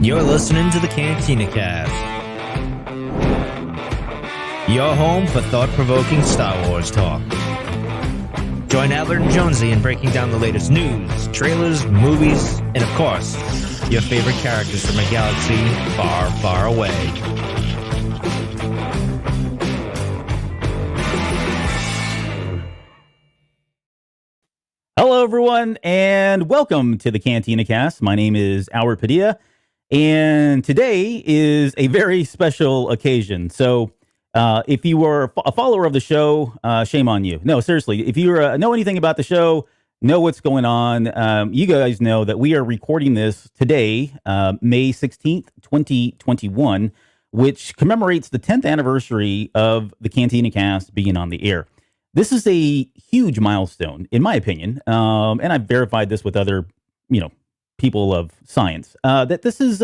You're listening to the Cantina Cast, your home for thought-provoking Star Wars talk. Join Albert and Jonesy in breaking down the latest news, trailers, movies, and of course, your favorite characters from a galaxy far, far away. Hello, everyone, and welcome to the Cantina Cast. My name is Albert Padilla, and today is a very special occasion. So, if you were a follower of the show, shame on you. No, seriously, if you know anything about the show, know what's going on, you guys know that we are recording this today, May 16th, 2021, which commemorates the 10th anniversary of the Cantina Cast being on the air. This is a huge milestone, in my opinion, and I've verified this with other, people of science, that this is,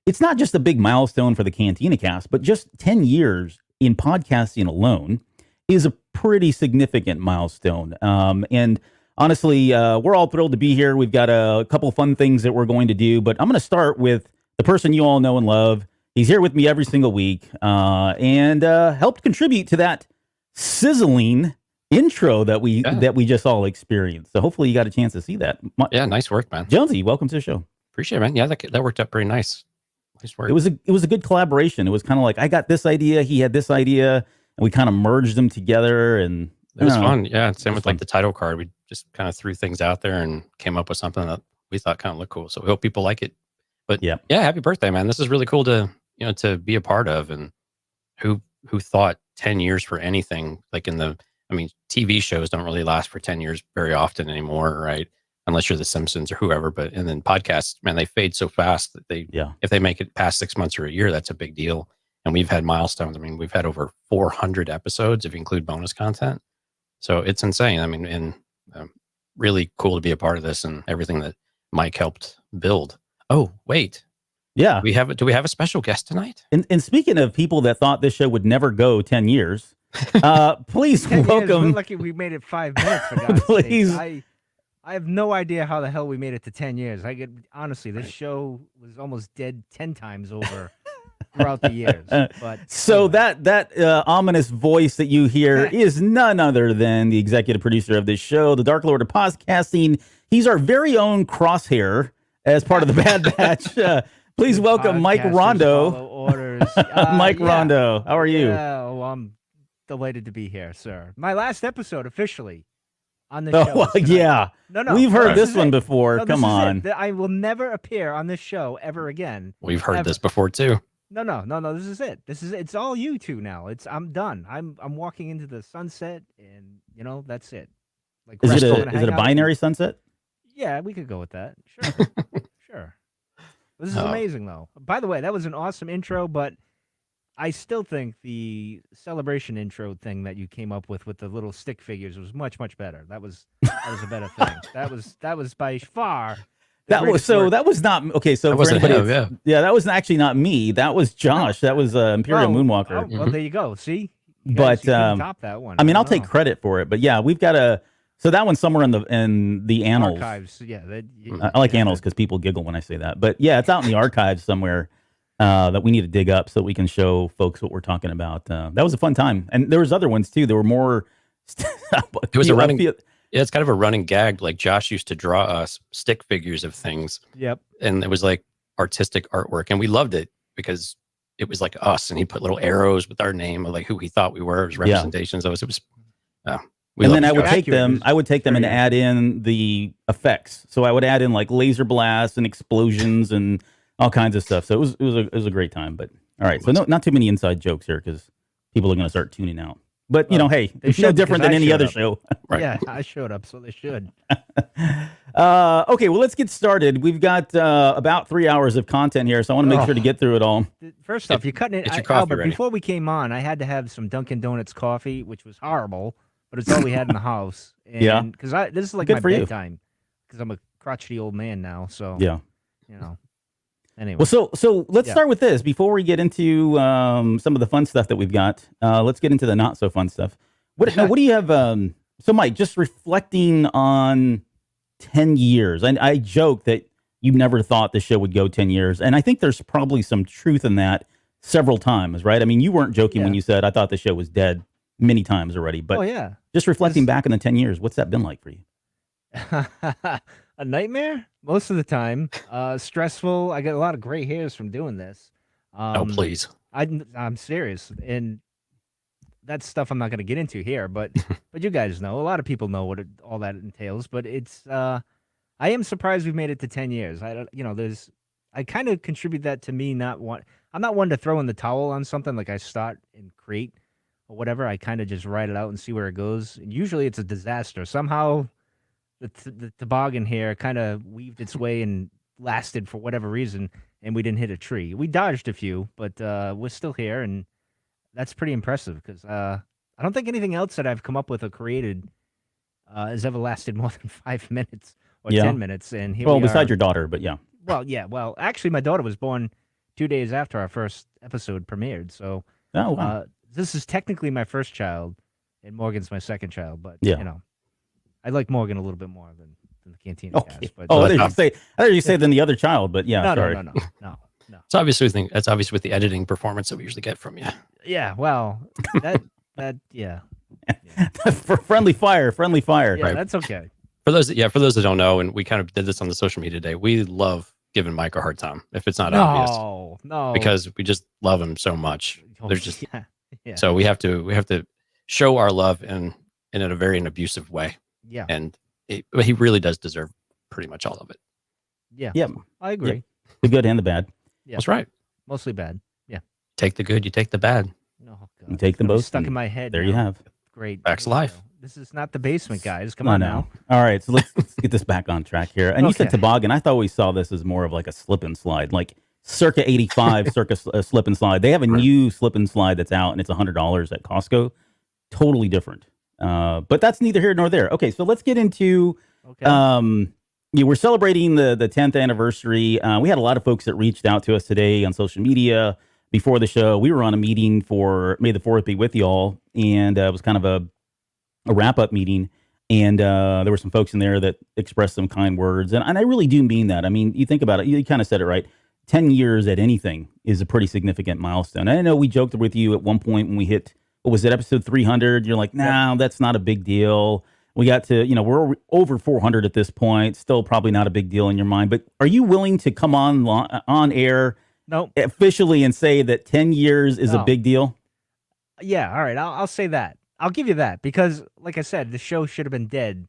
it's not just a big milestone for the Cantina Cast, but just 10 years in podcasting alone is a pretty significant milestone. And honestly, we're all thrilled to be here. We've got a couple fun things that we're going to do, but I'm going to start with the person you all know and love. He's here with me every single week, and helped contribute to that sizzling intro that we just all experienced. So hopefully you got a chance to see that. Yeah, nice work, man. Jonesy, welcome to the show. Appreciate it, man. Yeah, that worked out pretty nice. Nice work. It was a good collaboration. It was kind of like I got this idea, he had this idea, and we kind of merged them together, and it was fun. Yeah, same with like the title card. We just kind of threw things out there and came up with something that we thought kind of looked cool. So we hope people like it. But yeah, happy birthday, man. This is really cool to to be a part of. And who thought 10 years for anything, like TV shows don't really last for 10 years very often anymore, right? Unless you're The Simpsons or whoever. And then podcasts, man, they fade so fast that if they make it past 6 months or a year, that's a big deal. And we've had milestones. We've had over 400 episodes if you include bonus content. So it's insane. And really cool to be a part of this and everything that Mike helped build. Oh, wait. Yeah. Do we have a special guest tonight? And speaking of people that thought this show would never go 10 years, please 10 welcome. Years, lucky we made it 5 minutes. For God's Please. sake. I have no idea how the hell we made it to 10 years. Honestly, this show was almost dead 10 times over throughout the years. But so anyway. that ominous voice that you hear is none other than the executive producer of this show, the Dark Lord of Podcasting. He's our very own Crosshair as part of the Bad Batch. Please welcome Mike Rondo. Orders. Mike Rondo, how are you? Yeah, I'm delighted to be here, sir. My last episode officially on the show. Oh, yeah. No. We've heard this one it. before. No, Come on. I will never appear on this show ever again. We've heard this before too. No. This is it. It's all you two now. I'm done. I'm walking into the sunset, and that's it. Like, is it a binary sunset? Yeah, we could go with that. Sure. Sure. This is amazing, though. By the way, that was an awesome intro, but I still think the celebration intro thing that you came up with the little stick figures was much, much better. That was a better thing. That was by far. That was not okay. So for anybody, that was actually not me. That was Josh. That was Imperial Moonwalker. Oh, well, there you go. See, but top that one. I'll take credit for it. But yeah, we've got so that one's somewhere in the annals. Archives. Yeah, I like annals because people giggle when I say that. But yeah, it's out in the archives somewhere that we need to dig up so we can show folks what we're talking about. That was a fun time, and there was other ones too. There were more. It was a running. Yeah, it's kind of a running gag. Like Josh used to draw us stick figures of things. Yep. And it was like artistic artwork, and we loved it because it was like us, and he put little arrows with our name of like who he thought we were as representations of us. It was. And then I would take them and add in the effects. So I would add in like laser blasts and explosions and all kinds of stuff. So it was a great time. But all right, so not too many inside jokes here because people are going to start tuning out. But hey, it's no different than any other show. Right. Yeah, I showed up, so they should. Okay, well, let's get started. We've got about 3 hours of content here, so I want to make sure to get through it all. First off, you're cutting it. Get your coffee ready. Before we came on, I had to have some Dunkin' Donuts coffee, which was horrible, but it's all we had in the house. And, yeah. Because this is like Good my for bedtime. Because I'm a crotchety old man now, so. Yeah. Anyway. Well, so let's start with this before we get into some of the fun stuff that we've got. Let's get into the not so fun stuff. What do you have? So, Mike, just reflecting on 10 years, I joke that you never thought the show would go 10 years. And I think there's probably some truth in that several times, right? I mean, you weren't joking when you said, I thought the show was dead many times already. But just reflecting back in the 10 years, what's that been like for you? A nightmare most of the time. Stressful. I get a lot of gray hairs from doing this. Oh, please. I'm serious. And that's stuff I'm not going to get into here, but you guys know. A lot of people know what all that entails, but it's I am surprised we've made it to 10 years. I kind of contribute that to me I'm not one to throw in the towel on something like I start and create or whatever. I kind of just write it out and see where it goes. And usually it's a disaster. Somehow the toboggan here kind of weaved its way and lasted for whatever reason, and we didn't hit a tree. We dodged a few, but we're still here, and that's pretty impressive because I don't think anything else that I've come up with or created has ever lasted more than 5 minutes or 10 minutes. And here besides your daughter, but yeah. Well, yeah. Well, actually, my daughter was born 2 days after our first episode premiered. So this is technically my first child, and Morgan's my second child. But, I like Morgan a little bit more than the Cantina Cast. But, I thought you say than the other child, but yeah, sorry. No. It's obvious with the editing performance that we usually get from you. Yeah, well, yeah. friendly fire. Yeah, right. That's okay. For those that don't know, and we kind of did this on the social media today, we love giving Mike a hard time if it's not obvious. No, because we just love him so much. There's just yeah. So we have to show our love in a very abusive way. Yeah, and he really does deserve pretty much all of it. Yeah, I agree. Yeah. The good and the bad. Yeah, that's right. Mostly bad. Yeah, take the good, you take the bad. No, you take them both. Stuck in my head. There you have. Great. Facts of life. This is not the basement, guys. Come on now. All right, so let's get this back on track here. And you said toboggan. I thought we saw this as more of like a slip and slide, like circa 85, circa slip and slide. They have a new slip and slide that's out, and it's $100 at Costco. Totally different. But that's neither here nor there. Okay, so let's get into. We're celebrating the 10th anniversary. We had a lot of folks that reached out to us today on social media before the show. We were on a meeting for May the 4th be with y'all, and it was kind of a wrap-up meeting, and there were some folks in there that expressed some kind words, and I really do mean that. I mean, you think about it, you kind of said it right. 10 years at anything is a pretty significant milestone. I know we joked with you at one point when we hit, what was it, episode 300? You're like, no, that's not a big deal. We got to, we're over 400 at this point, still probably not a big deal in your mind, but are you willing to come on air officially and say that 10 years is a big deal? Yeah, all right, I'll say that. I'll give you that because, like I said, the show should have been dead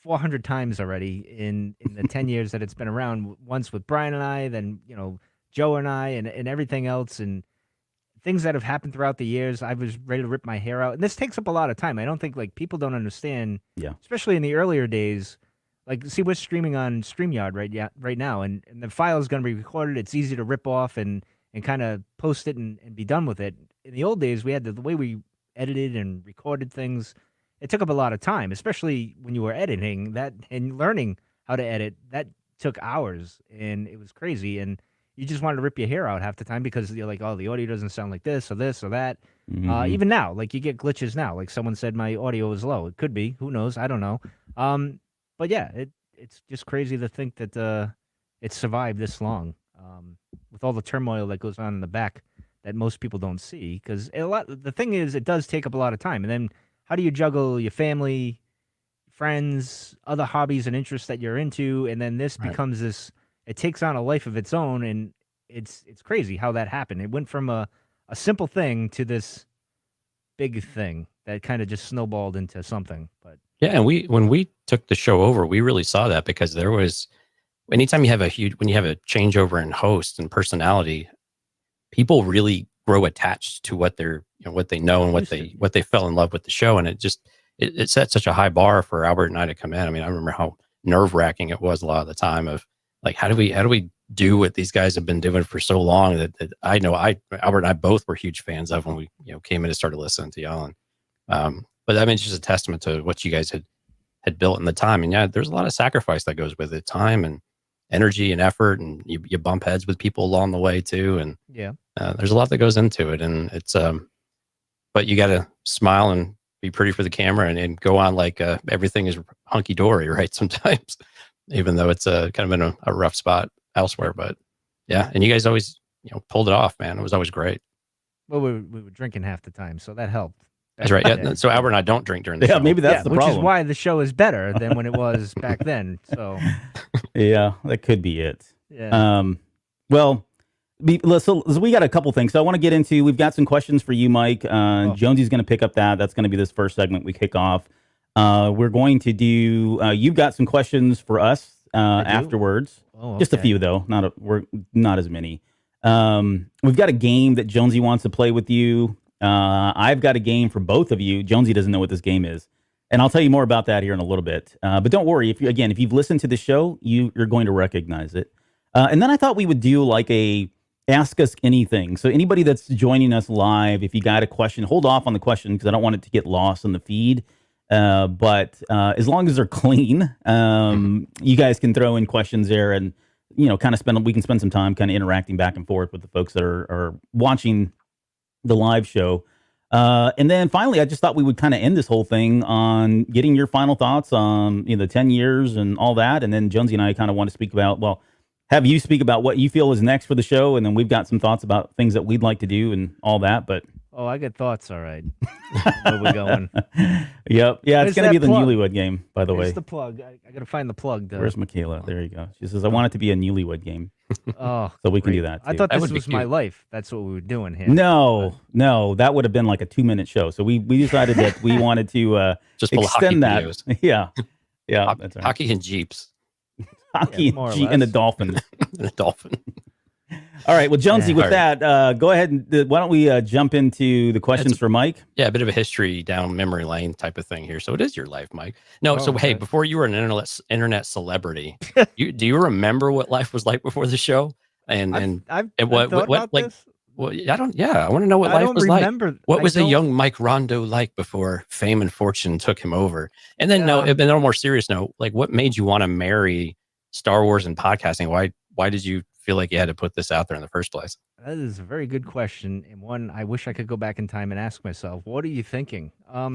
400 times already in the 10 years that it's been around. Once with Brian and I, then Joe and I, and everything else, and things that have happened throughout the years. I was ready to rip my hair out, and this takes up a lot of time. I don't think people don't understand. Yeah. Especially in the earlier days. See, we're streaming on StreamYard right now, and the file is going to be recorded. It's easy to rip off and kind of post it and be done with it. In the old days, we had the way we edited and recorded things. It took up a lot of time, especially when you were editing that and learning how to edit. That took hours, and it was crazy. And you just wanted to rip your hair out half the time because you're like, oh, the audio doesn't sound like this or that. Mm-hmm. Even now, you get glitches now. Like someone said my audio is low. It could be. Who knows? I don't know. But yeah, it's just crazy to think that it survived this long with all the turmoil that goes on in the back that most people don't see. Because the thing is, it does take up a lot of time. And then how do you juggle your family, friends, other hobbies and interests that you're into? And then this becomes this, it takes on a life of its own. And it's crazy how that happened. It went from a simple thing to this big thing that kind of just snowballed into something. But yeah, and when we took the show over, we really saw that because there was, anytime you have when you have a changeover in host and personality, people really grow attached to what they're, what they know and what they fell in love with the show. And it set such a high bar for Albert and I to come in. I mean, I remember how nerve wracking it was a lot of the time of like, how do we do what these guys have been doing for so long that I know Albert and I both were huge fans of when we, came in and started listening to y'all. And, but I mean, it's just a testament to what you guys had built in the time. And yeah, there's a lot of sacrifice that goes with it, time and energy and effort, and you bump heads with people along the way too. And there's a lot that goes into it, and it's but you got to smile and be pretty for the camera and go on like everything is hunky dory, right? Sometimes, even though it's kind of in a rough spot elsewhere. But yeah, and you guys always pulled it off, man. It was always great. Well, we were drinking half the time, so that helped. That's right. Yeah. So Albert and I don't drink during the show. Maybe that's the which problem. Which is why the show is better than when it was back then. So yeah, that could be it. Yeah. Well, so we got a couple things. So I want to get into. We've got some questions for you, Mike. Jonesy's going to pick up that. That's going to be this first segment we kick off. We're going to do. You've got some questions for us afterwards. Oh, okay. Just a few though. We're not as many. We've got a game that Jonesy wants to play with you. I've got a game for both of you. Jonesy doesn't know what this game is, and I'll tell you more about that here in a little bit. But don't worry. If you've listened to the show, you're going to recognize it. And then I thought we would do like a Ask Us Anything. So anybody that's joining us live, if you got a question, hold off on the question because I don't want it to get lost in the feed. But as long as they're clean, you guys can throw in questions there, and kind of we can spend some time kind of interacting back and forth with the folks that are watching the live show. And then finally, I just thought we would kind of end this whole thing on getting your final thoughts on the 10 years and all that. And then Jonesy and I kind of want to speak about, have you speak about what you feel is next for the show. And then we've got some thoughts about things that we'd like to do and all that. But I got thoughts. All right. Where we going? Yep. Yeah, it's going to be the Newlywed Game, by the way. Where's the plug? I got to find the plug. Where's Michaela? There you go. She says, I want it to be a Newlywed Game. Oh, so we can do that too. I thought this was my life. That's what we were doing here. No, that would have been like a 2-minute show. So we decided that we wanted to just extend that. Videos. Yeah. That's right. Hockey and Jeeps. Hockey and the Dolphins. And a dolphin. All right. Well, Jonesy, with that, go ahead and why don't we jump into the questions for Mike? Yeah, a bit of a history down memory lane type of thing here. So it is your life, Mike. No, hey, before you were an internet celebrity, do you remember what life was like before the show? And what like this? Well, I don't. Yeah, I want to know what life was like. What was a young Mike Rondo like before fame and fortune took him over? And then on a more serious note, like what made you want to marry Star Wars and podcasting? Why did you feel like you had to put this out there in the first place? That is a very good question, and one I wish I could go back in time and ask myself. What are you thinking? I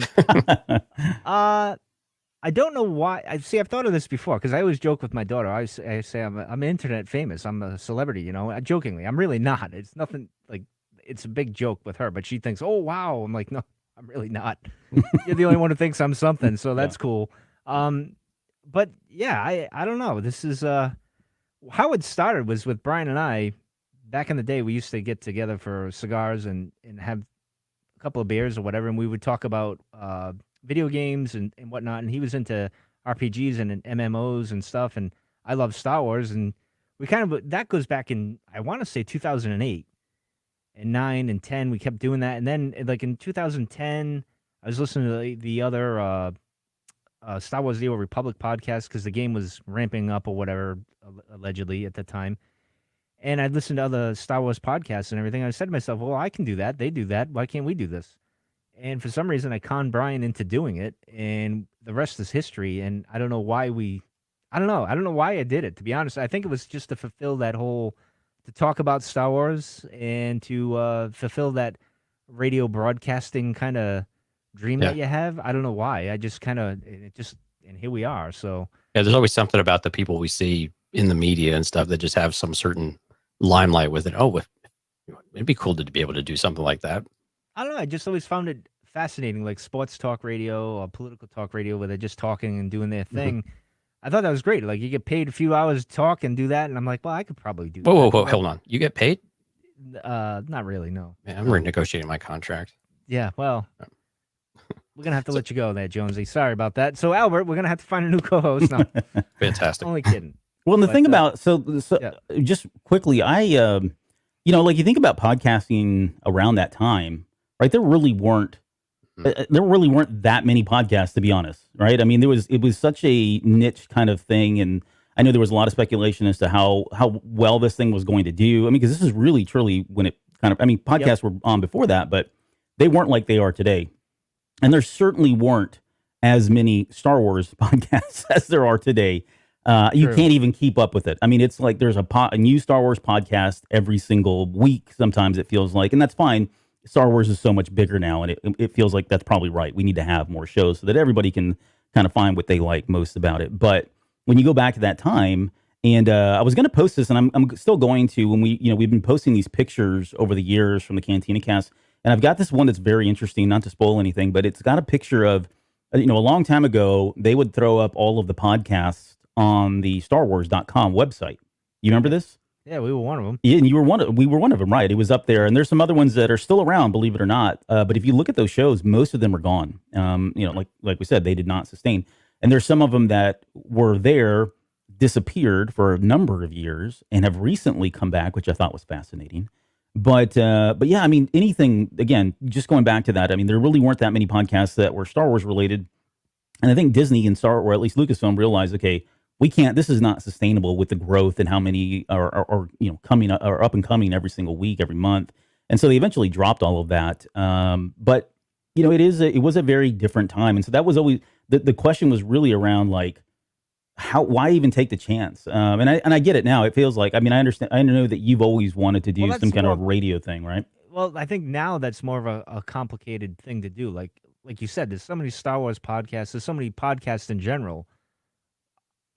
don't know why. I've thought of this before because I always joke with my daughter. I say I'm internet famous. I'm a celebrity. Jokingly. I'm really not. It's nothing like. It's a big joke with her, but she thinks, "Oh wow." I'm like, no, I'm really not. You're the only one who thinks I'm something, so that's cool. But yeah, I don't know. This is how it started was with Brian and I. Back in the day, we used to get together for cigars and have a couple of beers or whatever, and we would talk about video games and whatnot. And he was into RPGs and MMOs and stuff, and I love Star Wars. And we that goes back in, I want to say 2008 and 9 and 10. We kept doing that, and then like in 2010, I was listening to the other Star Wars: The Old Republic podcast because the game was ramping up or whatever allegedly at the time. And I'd listen to other Star Wars podcasts and everything. I said to myself, well, I can do that. They do that. Why can't we do this? And for some reason, I conned Brian into doing it. And the rest is history. And I don't know why I don't know why I did it, to be honest. I think it was just to fulfill that to talk about Star Wars and to fulfill that radio broadcasting kind of dream that you have. I don't know why. I just and here we are. So yeah, there's always something about the people we see in the media and stuff that just have some certain limelight with it. Oh, it'd be cool to be able to do something like that. I don't know. I just always found it fascinating, like sports talk radio or political talk radio where they're just talking and doing their thing. Mm-hmm. I thought that was great. Like you get paid a few hours to talk and do that. And I'm like, well, I could probably do that. Whoa, hold on. You get paid? Not really, no. Man, I'm renegotiating my contract. Yeah, well, we're going to have to let you go there, Jonesy. Sorry about that. So, Albert, we're going to have to find a new co-host now. Fantastic. Only kidding. Well, and the thing about, just quickly, like you think about podcasting around that time, right? There really weren't that many podcasts, to be honest, right? I mean, it was such a niche kind of thing. And I know there was a lot of speculation as to how well this thing was going to do. I mean, because this is really, truly when it podcasts were on before that, but they weren't like they are today. And there certainly weren't as many Star Wars podcasts as there are today. You can't even keep up with it. I mean, it's like there's a new Star Wars podcast every single week. Sometimes it feels like, and that's fine. Star Wars is so much bigger now, and it feels like that's probably right. We need to have more shows so that everybody can kind of find what they like most about it. But when you go back to that time, and I was going to post this, and I'm still going to, when we've been posting these pictures over the years from the Cantina Cast, and I've got this one that's very interesting, not to spoil anything, but it's got a picture of, a long time ago, they would throw up all of the podcasts on the StarWars.com website. You remember this? Yeah, we were one of them. Yeah, and we were one of them, right? It was up there, and there's some other ones that are still around, believe it or not. But if you look at those shows, most of them are gone. Like we said, they did not sustain. And there's some of them that were there, disappeared for a number of years, and have recently come back, which I thought was fascinating. But yeah, I mean, anything, again, just going back to that, I mean, there really weren't that many podcasts that were Star Wars related. And I think Disney and or at least Lucasfilm realized, okay, we can't, this is not sustainable with the growth and how many are coming or up and coming every single week, every month. And so they eventually dropped all of that. But it was a very different time. And so that was always, the question was really around like, why even take the chance? And I get it now. It feels like, I mean, I understand. I know that you've always wanted to do some kind of radio thing, right? Well, I think now that's more of a complicated thing to do. Like you said, there's so many Star Wars podcasts. There's so many podcasts in general.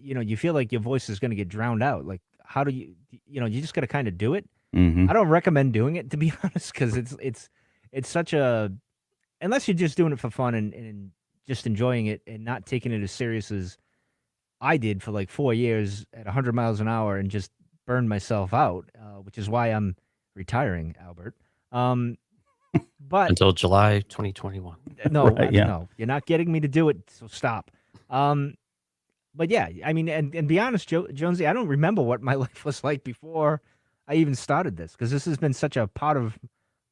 You feel like your voice is going to get drowned out. Like, how do you just got to kind of do it. Mm-hmm. I don't recommend doing it, to be honest, because it's such a, unless you're just doing it for fun and just enjoying it and not taking it as serious as I did for like 4 years at 100 miles an hour and just burned myself out, which is why I'm retiring, Albert. But until July 2021. No, right, yeah. No, you're not getting me to do it, so stop. But yeah, I mean, and be honest, Jonesy, I don't remember what my life was like before I even started this, because this has been such a part of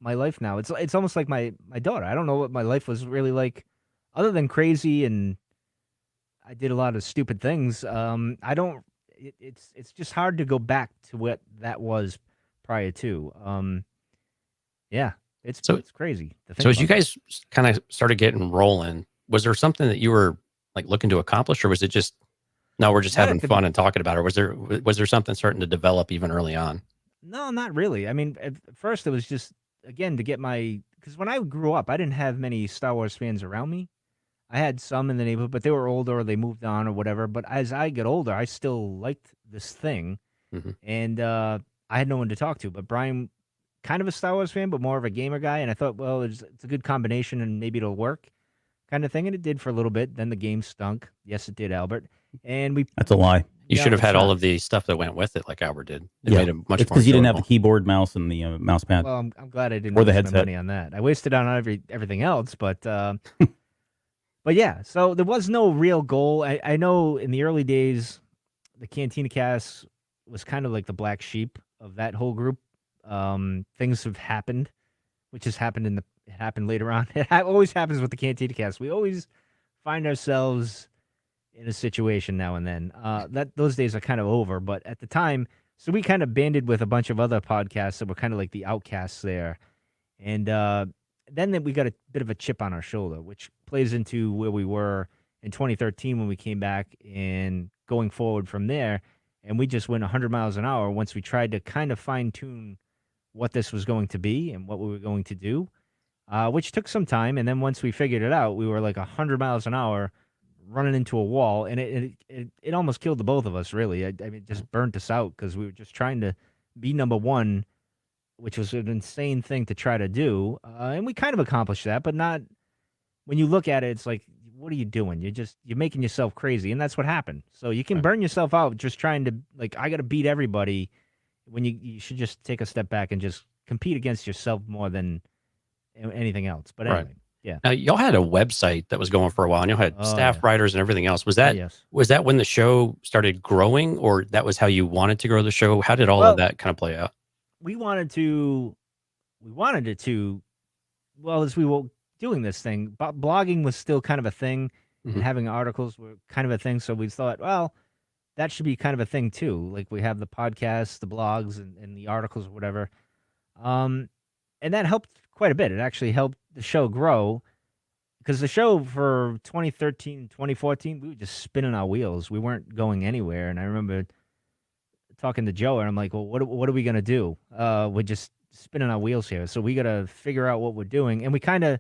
my life now. It's almost like my daughter. I don't know what my life was really like, other than crazy, and I did a lot of stupid things. I don't. It's just hard to go back to what that was prior to. Yeah, it's crazy. So as you guys kind of started getting rolling, was there something that you were like looking to accomplish, or was it just, no, we're just having fun and talking about it? Or was there something starting to develop even early on? No, not really. I mean, at first it was just, again, to get because when I grew up, I didn't have many Star Wars fans around me. I had some in the neighborhood, but they were older or they moved on or whatever. But as I get older, I still liked this thing. Mm-hmm. And I had no one to talk to. But Brian, kind of a Star Wars fan, but more of a gamer guy. And I thought, well, it's a good combination and maybe it'll work, kind of thing. And it did for a little bit. Then the game stunk. Yes, it did, Albert. And That's a lie. You should have had all of the stuff that went with it, like Albert did. It made it much more. It's because you didn't have the keyboard, mouse, and the mouse pad. Well, I'm glad I didn't or the waste headset. my money on that. I wasted on everything else, but but yeah. So there was no real goal. I know in the early days, the Cantina Cast was kind of like the black sheep of that whole group. Things have happened, which has happened it happened later on. It always happens with the Cantina Cast. We always find ourselves in a situation now and then. Those days are kind of over, but at the time, so we kind of banded with a bunch of other podcasts that were kind of like the outcasts there. And then we got a bit of a chip on our shoulder, which plays into where we were in 2013 when we came back and going forward from there. And we just went 100 miles an hour once we tried to kind of fine tune what this was going to be and what we were going to do, which took some time. And then once we figured it out, we were like 100 miles an hour running into a wall, and it almost killed the both of us, really. I mean, it just burnt us out because we were just trying to be number one, which was an insane thing to try to do. And we kind of accomplished that, but not, when you look at it, it's like, what are you doing? You're making yourself crazy. And that's what happened. So you can burn yourself out just trying to, like, I got to beat everybody, when you should just take a step back and just compete against yourself more than anything else. But anyway. Right. Yeah. Now, y'all had a website that was going for a while, and y'all had staff writers and everything else. Was that when the show started growing, or that was how you wanted to grow the show? How did all of that kind of play out? We wanted it to, well, as we were doing this thing, blogging was still kind of a thing, and having articles were kind of a thing. So we thought, well, that should be kind of a thing too. Like, we have the podcasts, the blogs, and the articles or whatever. And that helped quite a bit. It actually helped the show grow, because the show for 2013, 2014, we were just spinning our wheels. We weren't going anywhere. And I remember talking to Joe, and I'm like, well, what are we going to do? We're just spinning our wheels here. So we got to figure out what we're doing. And we kind of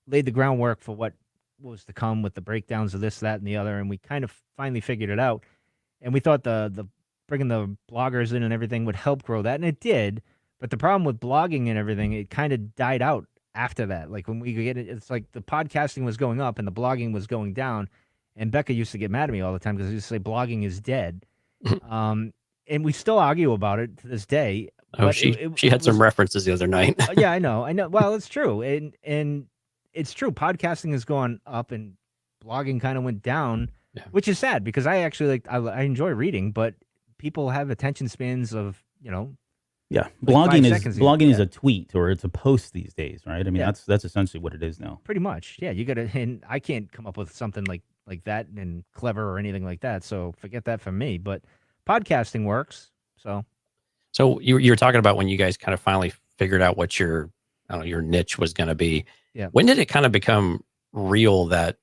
laid the groundwork for what was to come with the breakdowns of this, that, and the other. And we kind of finally figured it out. and we thought the bringing the bloggers in and everything would help grow that, and it did. But the problem with blogging and everything, it kind of died out after that. Like when we get it, it's like the podcasting was going up and the blogging was going down. And Becca used to get mad at me all the time because I used to say blogging is dead. And we still argue about it to this day. Oh, she had some references the other night. Yeah, I know. Well, it's true, and it's true. Podcasting has gone up, and blogging kind of went down, which is sad because I actually I enjoy reading, but people have attention spans of Yeah, like blogging is a tweet or it's a post these days, right? I mean, that's essentially what it is now. Pretty much, yeah. You gotta, and I can't come up with something like that and clever or anything like that. So forget that for me. But podcasting works. So you were talking about when you guys kind of finally figured out what your niche was going to be. Yeah. When did it kind of become real that,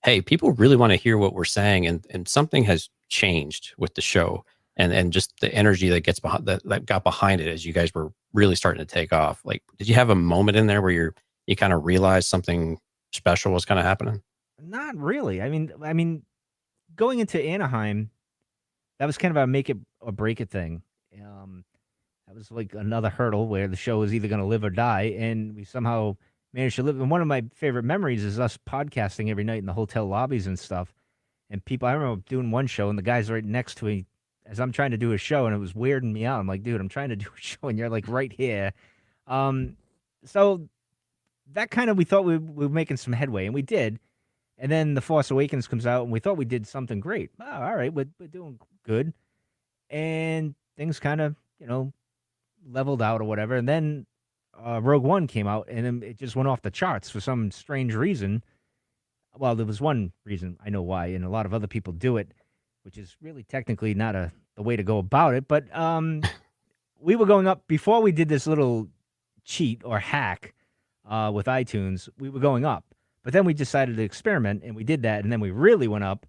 hey, people really want to hear what we're saying, and something has changed with the show? And just the energy that gets behind that got behind it as you guys were really starting to take off. Like, did you have a moment in there where you kind of realized something special was kind of happening? Not really. I mean, going into Anaheim, that was kind of a make it or break it thing. That was like another hurdle where the show was either going to live or die, and we somehow managed to live. And one of my favorite memories is us podcasting every night in the hotel lobbies and stuff. And people, I remember doing one show, and the guy's right next to me as I'm trying to do a show, and it was weirding me out. I'm like, dude, I'm trying to do a show, and you're like right here. So that kind of, we thought we were making some headway, and we did. And then The Force Awakens comes out, and we thought we did something great. Oh, all right, we're doing good. And things kind of, leveled out or whatever. And then Rogue One came out, and then it just went off the charts for some strange reason. Well, there was one reason, I know why, and a lot of other people do it, which is really technically not the way to go about it. But we were going up, before we did this little cheat or hack with iTunes, we were going up. But then we decided to experiment, and we did that, and then we really went up.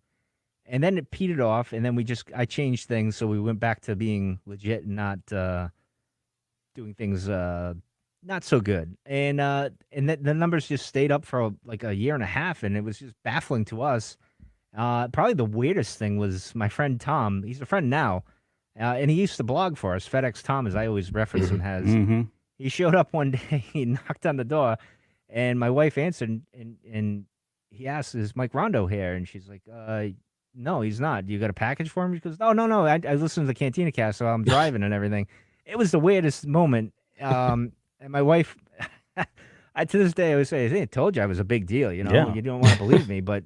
And then it petered off, and then I changed things, so we went back to being legit and not doing things not so good. And the numbers just stayed up for like a year and a half, and it was just baffling to us. Probably the weirdest thing was my friend Tom. He's a friend now, and he used to blog for us. FedEx Tom, as I always reference him as. Mm-hmm. He showed up one day, he knocked on the door, and my wife answered, and he asked, "Is Mike Rondo here?" And she's like, "No, he's not. You got a package for him?" He goes, "Oh, no. I listened to the Cantina Cast, so I'm driving and everything." It was the weirdest moment. And my wife, to this day, I would say, "Hey, I told you I was a big deal. You don't want to believe me, but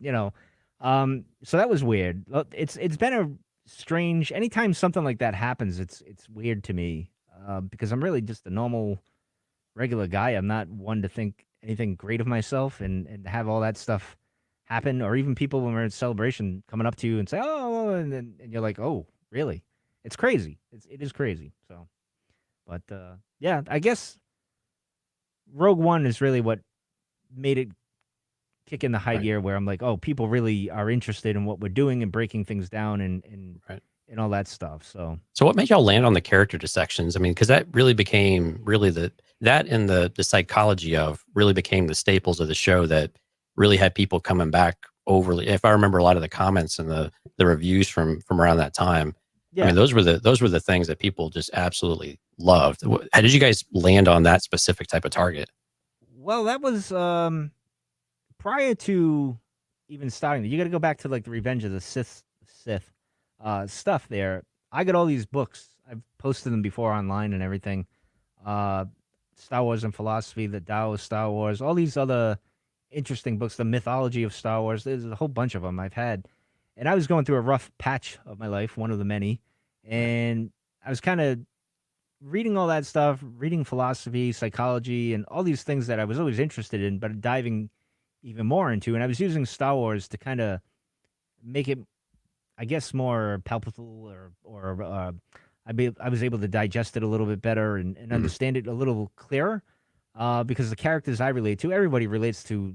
so that was weird. It's been a strange. Anytime something like that happens, it's weird to me because I'm really just a normal, regular guy. I'm not one to think anything great of myself, and to have all that stuff happen, or even people when we're in Celebration coming up to you and say, "Oh," and you're like, "Oh, really?" It's crazy. It is crazy. So, but yeah, I guess Rogue One is really what made it kick in the high gear, where I'm like, oh, people really are interested in what we're doing and breaking things down and all that stuff. So what made y'all land on the character dissections? I mean, because that really became that and the psychology of really became the staples of the show that really had people coming back overly. If I remember a lot of the comments and the reviews from around that time, I mean, those were the things that people just absolutely loved. How did you guys land on that specific type of target? Well, that was prior to even starting. You got to go back to like the Revenge of the Sith stuff there. I got all these books. I've posted them before online and everything. Star Wars and Philosophy, the Tao of Star Wars, all these other interesting books, the mythology of Star Wars. There's a whole bunch of them I've had. And I was going through a rough patch of my life, one of the many. And I was kind of reading all that stuff, reading philosophy, psychology, and all these things that I was always interested in, but diving even more into. And I was using Star Wars to kind of make it, I guess, more palpable, or I was able to digest it a little bit better and understand it a little clearer, because the characters I relate to, everybody relates to,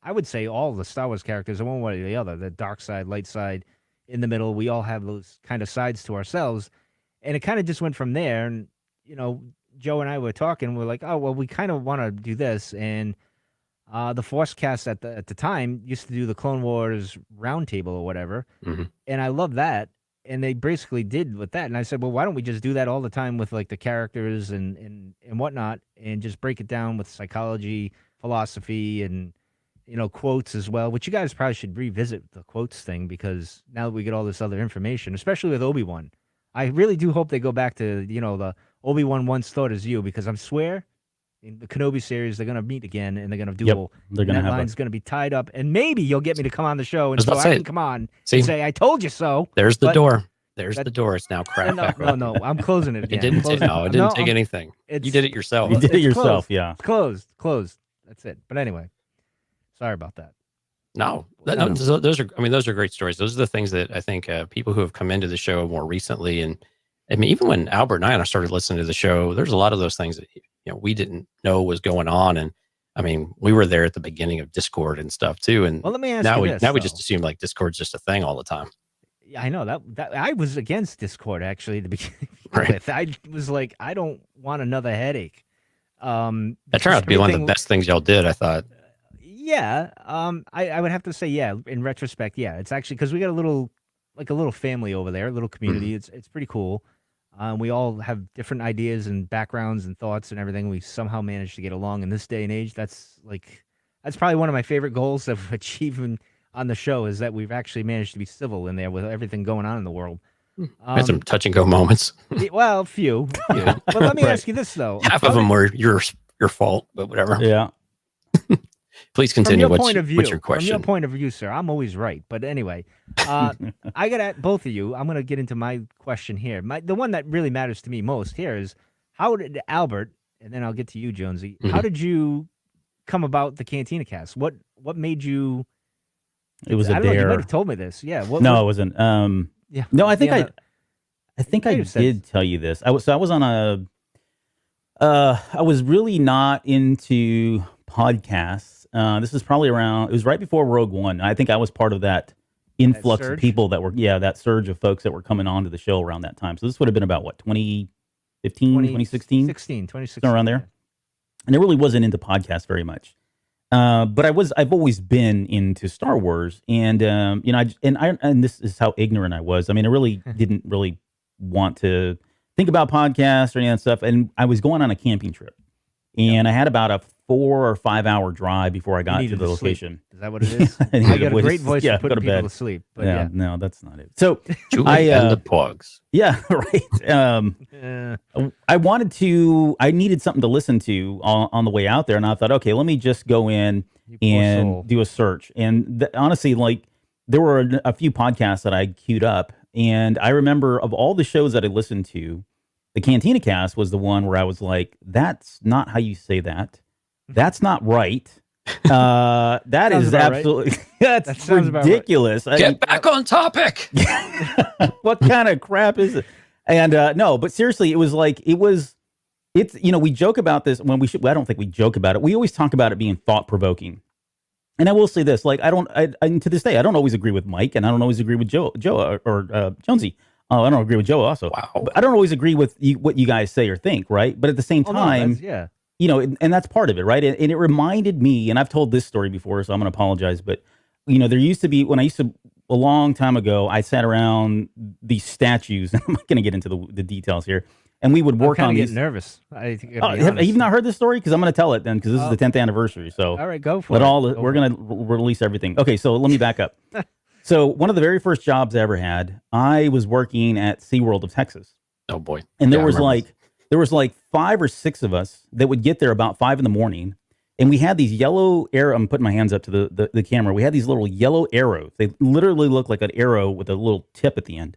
I would say all the Star Wars characters are one way or the other, the dark side, light side, in the middle. We all have those kind of sides to ourselves. And it kind of just went from there. And, Joe and I were talking, we're like, oh, well, we kind of want to do this. And the Force Cast at the time used to do the Clone Wars roundtable or whatever. Mm-hmm. And I love that. and they basically did with that. And I said, well, why don't we just do that all the time with like the characters and whatnot, and just break it down with psychology, philosophy, and quotes as well. Which you guys probably should revisit the quotes thing, because now that we get all this other information, especially with Obi-Wan, I really do hope they go back to the Obi-Wan once thought as you, because I swear in the Kenobi series they're gonna meet again and they're gonna duel. They're gonna that have line's gonna be tied up, and maybe you'll get me to come on the show and so I can come on See, and say I told you so. There's the door. There's the door. It's now cracked. No, I'm closing it again. It didn't take anything. You did it yourself. You did it yourself. Closed. Yeah. It's closed. That's it. But anyway, sorry about that. No, those are great stories. Those are the things that I think people who have come into the show more recently, and I mean, even when Albert and I started listening to the show, there's a lot of those things that we didn't know was going on. And I mean, we were there at the beginning of Discord and stuff too. And let me ask you this, now we just assume like Discord's just a thing all the time. Yeah, I know that I was against Discord actually at the beginning. Right. I was like, I don't want another headache. That turned out to be one of the best things y'all did, I thought. Yeah. I would have to say, yeah, in retrospect, yeah. It's actually because we got a little family over there, a little community. It's pretty cool. We all have different ideas and backgrounds and thoughts and everything. We somehow managed to get along in this day and age. That's probably one of my favorite goals of achieving on the show, is that we've actually managed to be civil in there with everything going on in the world. Had some touch and go moments. Well, a few. Yeah. But let me ask you this though. Half of them were your fault, but whatever. Yeah. Please continue. What's your question? From your question? point of view, sir, I'm always right. But anyway, I got at both of you. I'm going to get into my question here. The one that really matters to me most here is, how did Albert, and then I'll get to you, Jonesy. How did you come about the Cantina Cast? What made you? It was a I don't know, dare. you might have told me this. Yeah. It wasn't. Yeah. No, I think I did tell you this. I was on a. I was really not into podcasts. This is probably around. It was right before Rogue One. I think I was part of that influx of people that were that surge of folks that were coming on to the show around that time. So this would have been about what, 2015, 2016? 2016. Around there. And I really wasn't into podcasts very much. But I've always been into Star Wars, and and this is how ignorant I was. I mean, I really didn't really want to think about podcasts or any of that stuff. And I was going on a camping trip, and I had about a 4 or 5 hour drive before I got to the location. Is that what it is? I got a great voice for putting people to sleep. But yeah, no, that's not it. So Julie and the Pogs. Yeah, right. I needed something to listen to on the way out there, and I thought, okay, let me just go in and do a search. And honestly, like, there were a few podcasts that I queued up, and I remember of all the shows that I listened to, the Cantina Cast was the one where I was like, that's not how you say that. That's not right. That is absolutely right. That's ridiculous. Right. Get back on topic. What kind of crap is it? And no, but seriously, it's we joke about this when I don't think we joke about it. We always talk about it being thought provoking. And I will say this, like, to this day, I don't always agree with Mike, and I don't always agree with Joe or Jonesy. Oh, I don't agree with Joe also. Wow. But I don't always agree with what you guys say or think, right? But at the same time, and that's part of it, right? And it reminded me, and I've told this story before, so I'm going to apologize, but, there used to be, a long time ago, I sat around these statues, and I'm not going to get into the details here, and we would work on these. I'm nervous. Have you not heard this story? Because I'm going to tell it then, because this is the 10th anniversary. So all right, go for it. We're going to release everything. Okay, so let me back up. So one of the very first jobs I ever had, I was working at SeaWorld of Texas. Oh boy! And there was like 5 or 6 of us that would get there about 5 a.m, and we had these yellow arrows. I'm putting my hands up to the camera. We had these little yellow arrows. They literally looked like an arrow with a little tip at the end.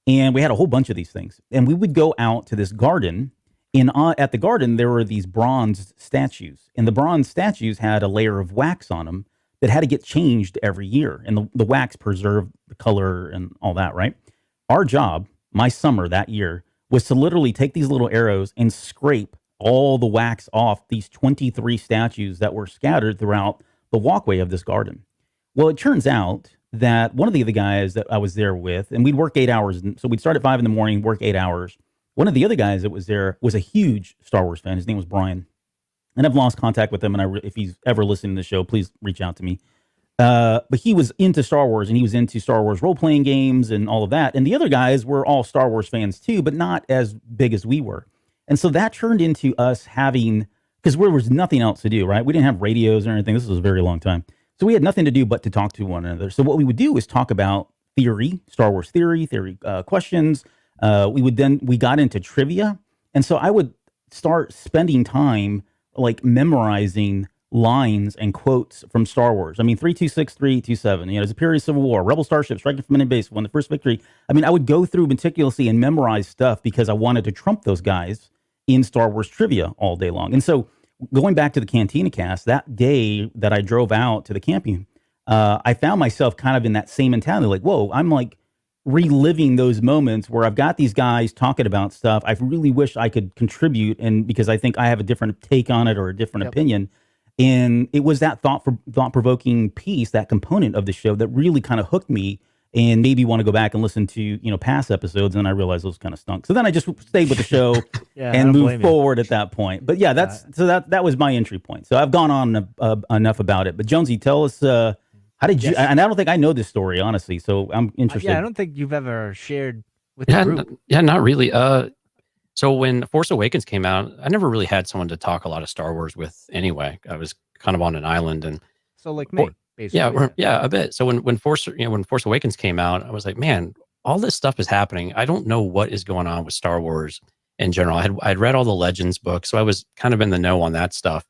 And we had a whole bunch of these things. And we would go out to this garden. And at the garden, there were these bronze statues. And the bronze statues had a layer of wax on them that had to get changed every year. And the wax preserved the color and all that, right? Our job, my summer that year, was to literally take these little arrows and scrape all the wax off these 23 statues that were scattered throughout the walkway of this garden. Well, it turns out that one of the other guys that I was there with, and we'd work 8 hours. So we'd start at 5 a.m, work 8 hours. One of the other guys that was there was a huge Star Wars fan. His name was Brian. And I've lost contact with him. And if he's ever listening to the show, please reach out to me. But he was into Star Wars, and he was into Star Wars role-playing games and all of that. And the other guys were all Star Wars fans too, but not as big as we were. And so that turned into us having, because there was nothing else to do, right? We didn't have radios or anything. This was a very long time. So we had nothing to do but to talk to one another. So what we would do is talk about theory, Star Wars theory questions. We got into trivia. And so I would start spending time like memorizing lines and quotes from Star Wars. I mean, 326, 327, there's a period of civil war, rebel starship striking from enemy base, won the first victory. I mean, I would go through meticulously and memorize stuff because I wanted to trump those guys in Star Wars trivia all day long. And so going back to the Cantina Cast, that day that I drove out to the camping, I found myself kind of in that same mentality, like, whoa, I'm like reliving those moments where I've got these guys talking about stuff. I really wish I could contribute, and because I think I have a different take on it or a different opinion. And it was that thought-provoking piece, that component of the show that really kind of hooked me and made me want to go back and listen to, past episodes. And I realized those kind of stunk. So then I just stayed with the show and moved forward at that point. But yeah, that was my entry point. So I've gone on enough about it. But Jonesy, tell us, how did you, and I don't think I know this story, honestly. So I'm interested. I don't think you've ever shared with the group. Not really. So when Force Awakens came out, I never really had someone to talk a lot of Star Wars with anyway. I was kind of on an island, and so like me, basically. Yeah, a bit. So when Force Awakens came out, I was like, man, all this stuff is happening. I don't know what is going on with Star Wars in general. I'd read all the Legends books, so I was kind of in the know on that stuff.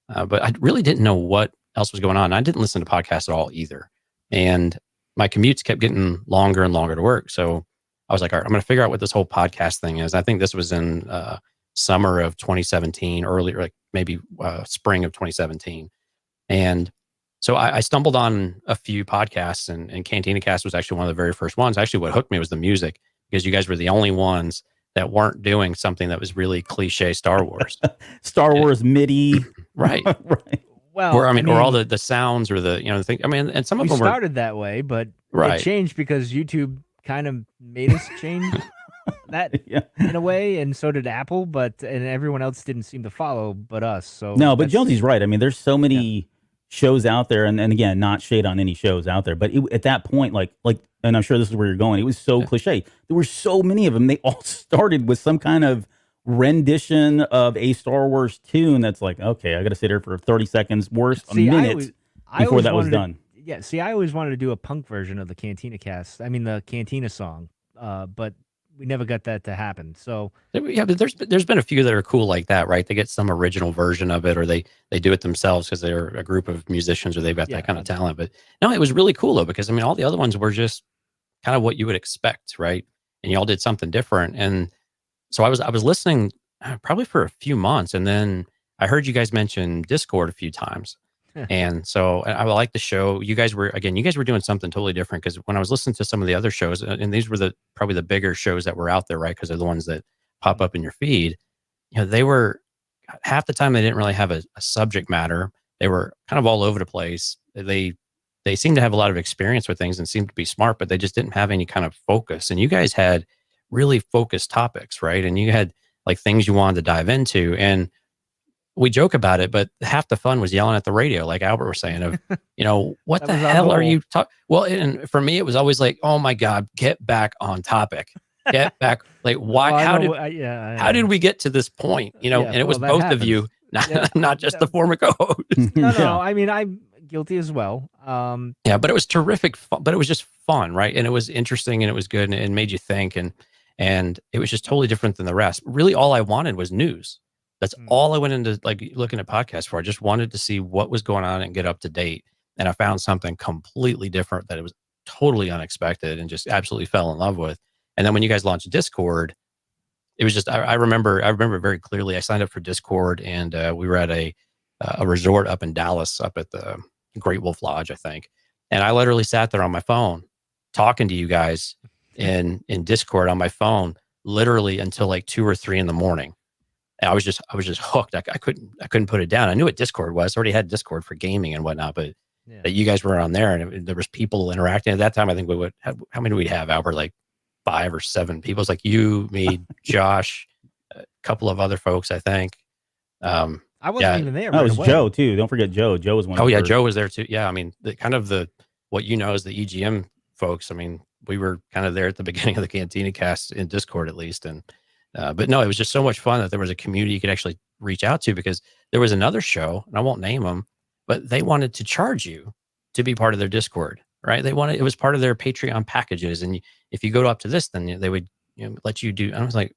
But I really didn't know what else was going on. I didn't listen to podcasts at all either. And my commutes kept getting longer and longer to work. So I was like, all right, I'm going to figure out what this whole podcast thing is. I think this was in summer of 2017, earlier, like maybe spring of 2017. And so I stumbled on a few podcasts, and Cantina Cast was actually one of the very first ones. Actually, what hooked me was the music, because you guys were the only ones that weren't doing something that was really cliche Star Wars. Star Wars MIDI. Right. Right. Well, or all the sounds or the thing. I mean, and some of them started that way, but it changed because YouTube kind of made us change that in a way, and so did Apple, and everyone else didn't seem to follow but us. So no, but Jonesy's right. I mean, there's so many shows out there, and again, not shade on any shows out there, but at that point, like, and I'm sure this is where you're going, it was so cliche. There were so many of them. They all started with some kind of rendition of a Star Wars tune that's like, okay, I got to sit here for 30 seconds, a minute before that was done. I always wanted to do a punk version of the Cantina Cast. I mean, the Cantina song, but we never got that to happen. So yeah, but there's been a few that are cool like that, right? They get some original version of it, or they do it themselves because they're a group of musicians, or they've got that kind of talent. But no, it was really cool though, because I mean, all the other ones were just kind of what you would expect, right? And y'all did something different. And so I was listening probably for a few months, and then I heard you guys mention Discord a few times. And so I like the show. You guys were doing something totally different, because when I was listening to some of the other shows, and these were probably the bigger shows that were out there, right? Because they're the ones that pop up in your feed. They were, half the time they didn't really have a subject matter. They were kind of all over the place. They seemed to have a lot of experience with things and seemed to be smart, but they just didn't have any kind of focus. And you guys had really focused topics, right? And you had like things you wanted to dive into, and we joke about it, but half the fun was yelling at the radio, like Albert was saying, of, what the hell are you talking? Well, and for me, it was always like, oh my God, get back on topic. Get back. Like, why? How did we get to this point? And it was both of you, not just the former co-host. No. I mean, I'm guilty as well. But it was terrific fun, but it was just fun, right? And it was interesting, and it was good, and it made you think, and it was just totally different than the rest. Really, all I wanted was news. That's all I went into, like, looking at podcasts for. I just wanted to see what was going on and get up to date. And I found something completely different that it was totally unexpected and just absolutely fell in love with. And then when you guys launched Discord, it was just, I remember very clearly. I signed up for Discord, and we were at a resort up in Dallas, up at the Great Wolf Lodge, I think. And I literally sat there on my phone talking to you guys in Discord on my phone, literally until like 2 or 3 in the morning. And I was just hooked. I couldn't put it down. I knew what Discord was. I already had Discord for gaming and whatnot, but that you guys were on there, and there was people interacting. At that time, I think how many did we have, Albert? Like 5 or 7 people. It's like you, me, Josh, a couple of other folks, I think. I I wasn't even there. Oh, right it was away. Joe too. Don't forget Joe. Joe was one. Oh of the yeah, first. Joe was there too. Yeah, I mean, what as the EGM folks. I mean, we were kind of there at the beginning of the Cantina Cast in Discord at least, and but no, it was just so much fun that there was a community you could actually reach out to, because there was another show, and I won't name them, but they wanted to charge you to be part of their Discord, right? It was part of their Patreon packages, and if you go up to this, then they would let you do. And I was like,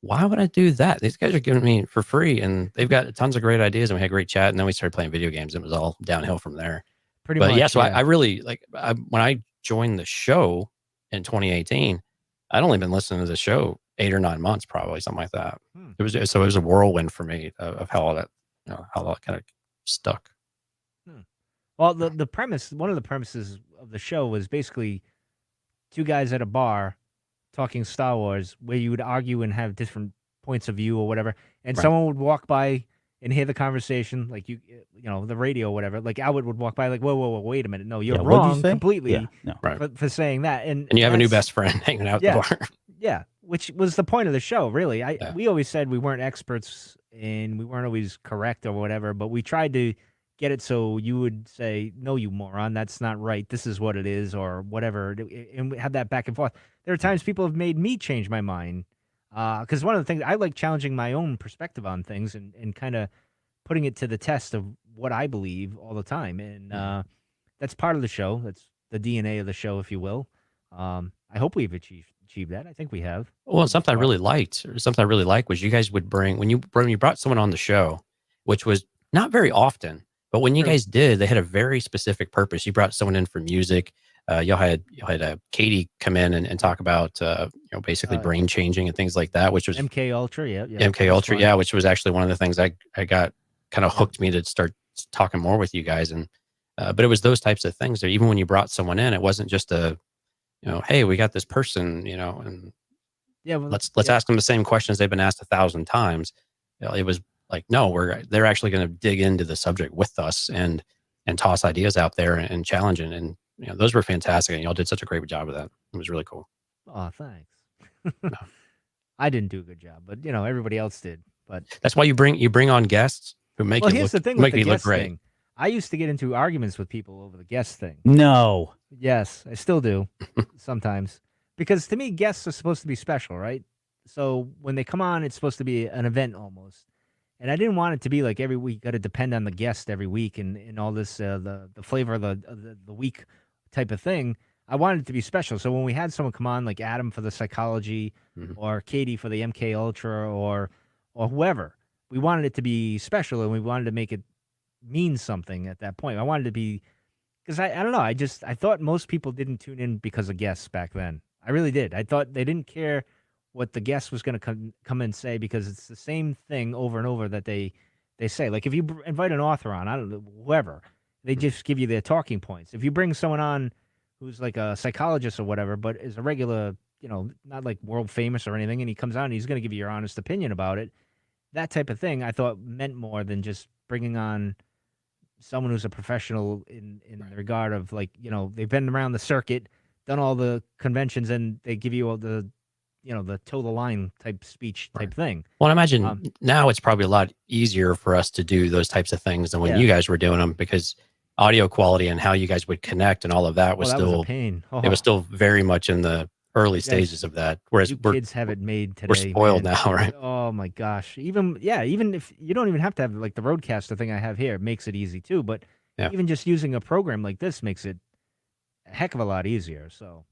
why would I do that? These guys are giving me for free, and they've got tons of great ideas, and we had great chat, and then we started playing video games. And it was all downhill from there. Pretty much. Yeah, so I really when I joined the show in 2018, I'd only been listening to the show 8 or 9 months, probably something like that. It was a whirlwind for me of how all that, how that kind of stuck. Well, the premise, one of the premises of the show was basically two guys at a bar talking Star Wars, where you would argue and have different points of view or whatever, and someone would walk by and hear the conversation, like the radio or whatever. Like Albert would walk by, like, whoa, wait a minute, no, you're wrong completely for saying that. And you have a new best friend hanging out at the bar. Yeah, which was the point of the show, really. We always said we weren't experts and we weren't always correct or whatever, but we tried to get it so you would say, no, you moron, that's not right. This is what it is, or whatever. And we had that back and forth. There are times people have made me change my mind, because one of the things I like, challenging my own perspective on things and kind of putting it to the test of what I believe all the time. And that's part of the show. That's the DNA of the show, if you will. I hope we've achieved that. I think we have. Well, something I really liked was you guys would bring, when you brought someone on the show, which was not very often, but when you guys did, they had a very specific purpose. You brought someone in for music. Y'all had Katie come in and talk about basically brain changing and things like that, which was MK Ultra, MK Ultra, which was actually one of the things I got kind of hooked me to start talking more with you guys. And but it was those types of things that even when you brought someone in, it wasn't just hey, we got this person, and let's ask them the same questions they've been asked 1,000 times. It was like, no, they're actually going to dig into the subject with us and toss ideas out there and challenge it. And those were fantastic, and y'all did such a great job of that. It was really cool. Oh, thanks. I didn't do a good job, but everybody else did. But that's why you bring on guests who make you look great. Thing. I used to get into arguments with people over the guest thing. No. Yes, I still do sometimes, because to me, guests are supposed to be special, right? So when they come on, it's supposed to be an event almost. And I didn't want it to be like every week, got to depend on the guest every week and all this, the flavor of the week type of thing. I wanted it to be special. So when we had someone come on, like Adam for the psychology, or Katie for the MK Ultra, or whoever, we wanted it to be special, and we wanted to make it mean something at that point. I wanted to be, because I don't know, I thought most people didn't tune in because of guests back then. I really did. I thought they didn't care what the guest was going to come and say, because it's the same thing over and over that they say. Like if you invite an author on, I don't know, whoever, they just give you their talking points. If you bring someone on who's like a psychologist or whatever, but is a regular, not like world famous or anything, and he comes on and he's going to give you your honest opinion about it, that type of thing, I thought meant more than just bringing on someone who's a professional in the regard of, like, they've been around the circuit, done all the conventions, and they give you all the toe the line type speech type thing. Well, I imagine now it's probably a lot easier for us to do those types of things than when you guys were doing them, because audio quality and how you guys would connect and all of that was still a pain. It was still very much in the early stages of that. Whereas kids have it made today. We're spoiled now, right? Oh my gosh. Even if you don't even have to have like the Roadcaster thing I have here, it makes it easy too. But even just using a program like this makes it a heck of a lot easier. So,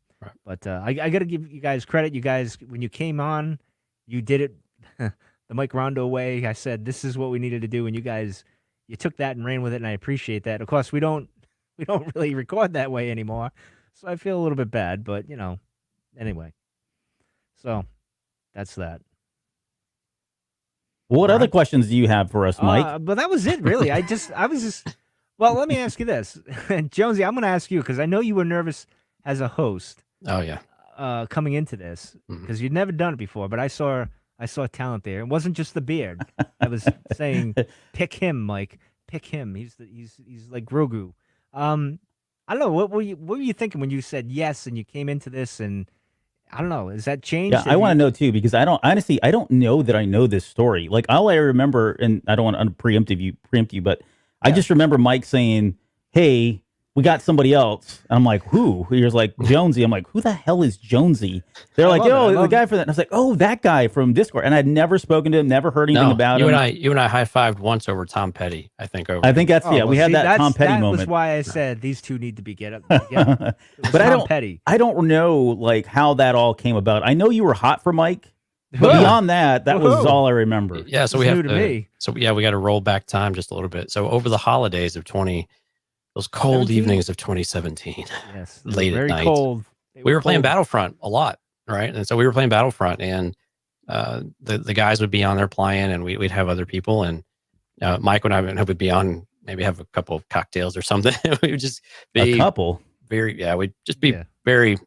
but I got to give you guys credit. You guys, when you came on, you did it the Mike Rondo way. I said, this is what we needed to do. And you took that and ran with it. And I appreciate that. Of course, we don't really record that way anymore. So I feel a little bit bad, but anyway, so that's that. What other questions do you have for us, Mike? But that was it, really. Well, let me ask you this. Jonesy, I'm going to ask you, because I know you were nervous as a host. Oh, yeah. Coming into this, because you'd never done it before, but I saw talent there. It wasn't just the beard. I was saying, pick him, Mike. Pick him. He's like Grogu. I don't know. What were you thinking when you said yes and you came into this? And I don't know. Is that changed? Yeah, I want to know too, because I don't know that I know this story. Like all I remember, and I don't want to preempt you, but I just remember Mike saying, "Hey, we got somebody else." And I'm like, "Who?" He was like, "Jonesy." I'm like, "Who the hell is Jonesy?" They're like, "Yo, the guy for that." And I was like, "Oh, that guy from Discord." And I'd never spoken to him, never heard anything about him. You and I high-fived once over Tom Petty, I think. I think that's we had that Tom Petty moment. That was why I said these two need to be get up. But I don't know like how that all came about. I know you were hot for Mike. But beyond that, was all I remember. Yeah, so we have to. So we got to roll back time just a little bit. So over the holidays of those cold 17? Evenings of 2017, yes, late very at night, cold. We were playing Battlefront a lot, right? And so we were playing Battlefront, and the guys would be on there playing, and we'd have other people, and Mike and I would be on, maybe have a couple of cocktails or something. We would just be a couple, we'd just be very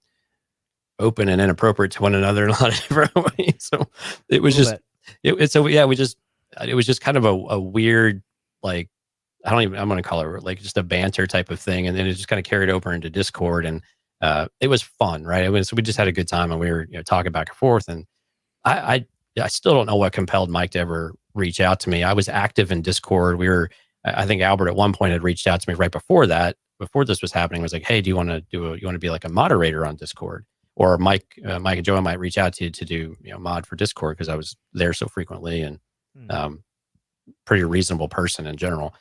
open and inappropriate to one another in a lot of different ways. So it was just, it was just kind of a weird, like, I'm going to call it like just a banter type of thing. And then it just kind of carried over into Discord, and it was fun, right? We just had a good time, and we were talking back and forth. And I still don't know what compelled Mike to ever reach out to me. I was active in Discord. I think Albert at one point had reached out to me right before this was happening. Was like, "Hey, do you want to be like a moderator on Discord?" Or Mike and Joe might reach out to you to do mod for Discord, because I was there so frequently, and pretty reasonable person in general.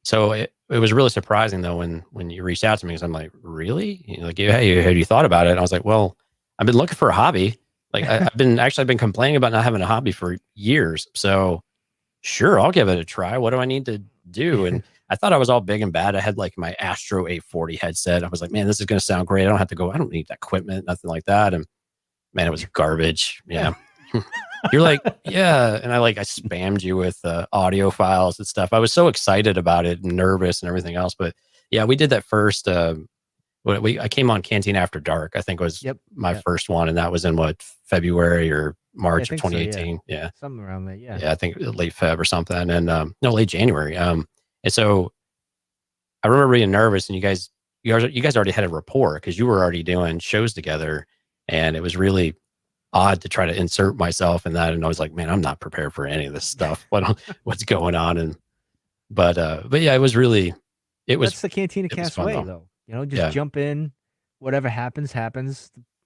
So it was really surprising though when you reached out to me, because I'm like, really? Like, hey, have you thought about it? And I was like, well, I've been looking for a hobby. Like I've been complaining about not having a hobby for years. So sure, I'll give it a try. What do I need to do? And I thought I was all big and bad. I had like my Astro 840 headset. I was like, man, this is going to sound great. I don't need equipment, nothing like that. And man, it was garbage. Yeah. You're like, yeah. And I spammed you with audio files and stuff. I was so excited about it and nervous and everything else. But yeah, we did that first. I came on Cantina After Dark, I think was my first one. And that was in February or March of 2018. So, yeah. Something around that. Yeah. Yeah. I think late Feb or something. And late January. And so I remember being nervous, and you guys already had a rapport, because you were already doing shows together, and it was really odd to try to insert myself in that. And I was like, man, I'm not prepared for any of this stuff. What's going on? But yeah, that's the Cantina Cast way though. Just jump in, whatever happens.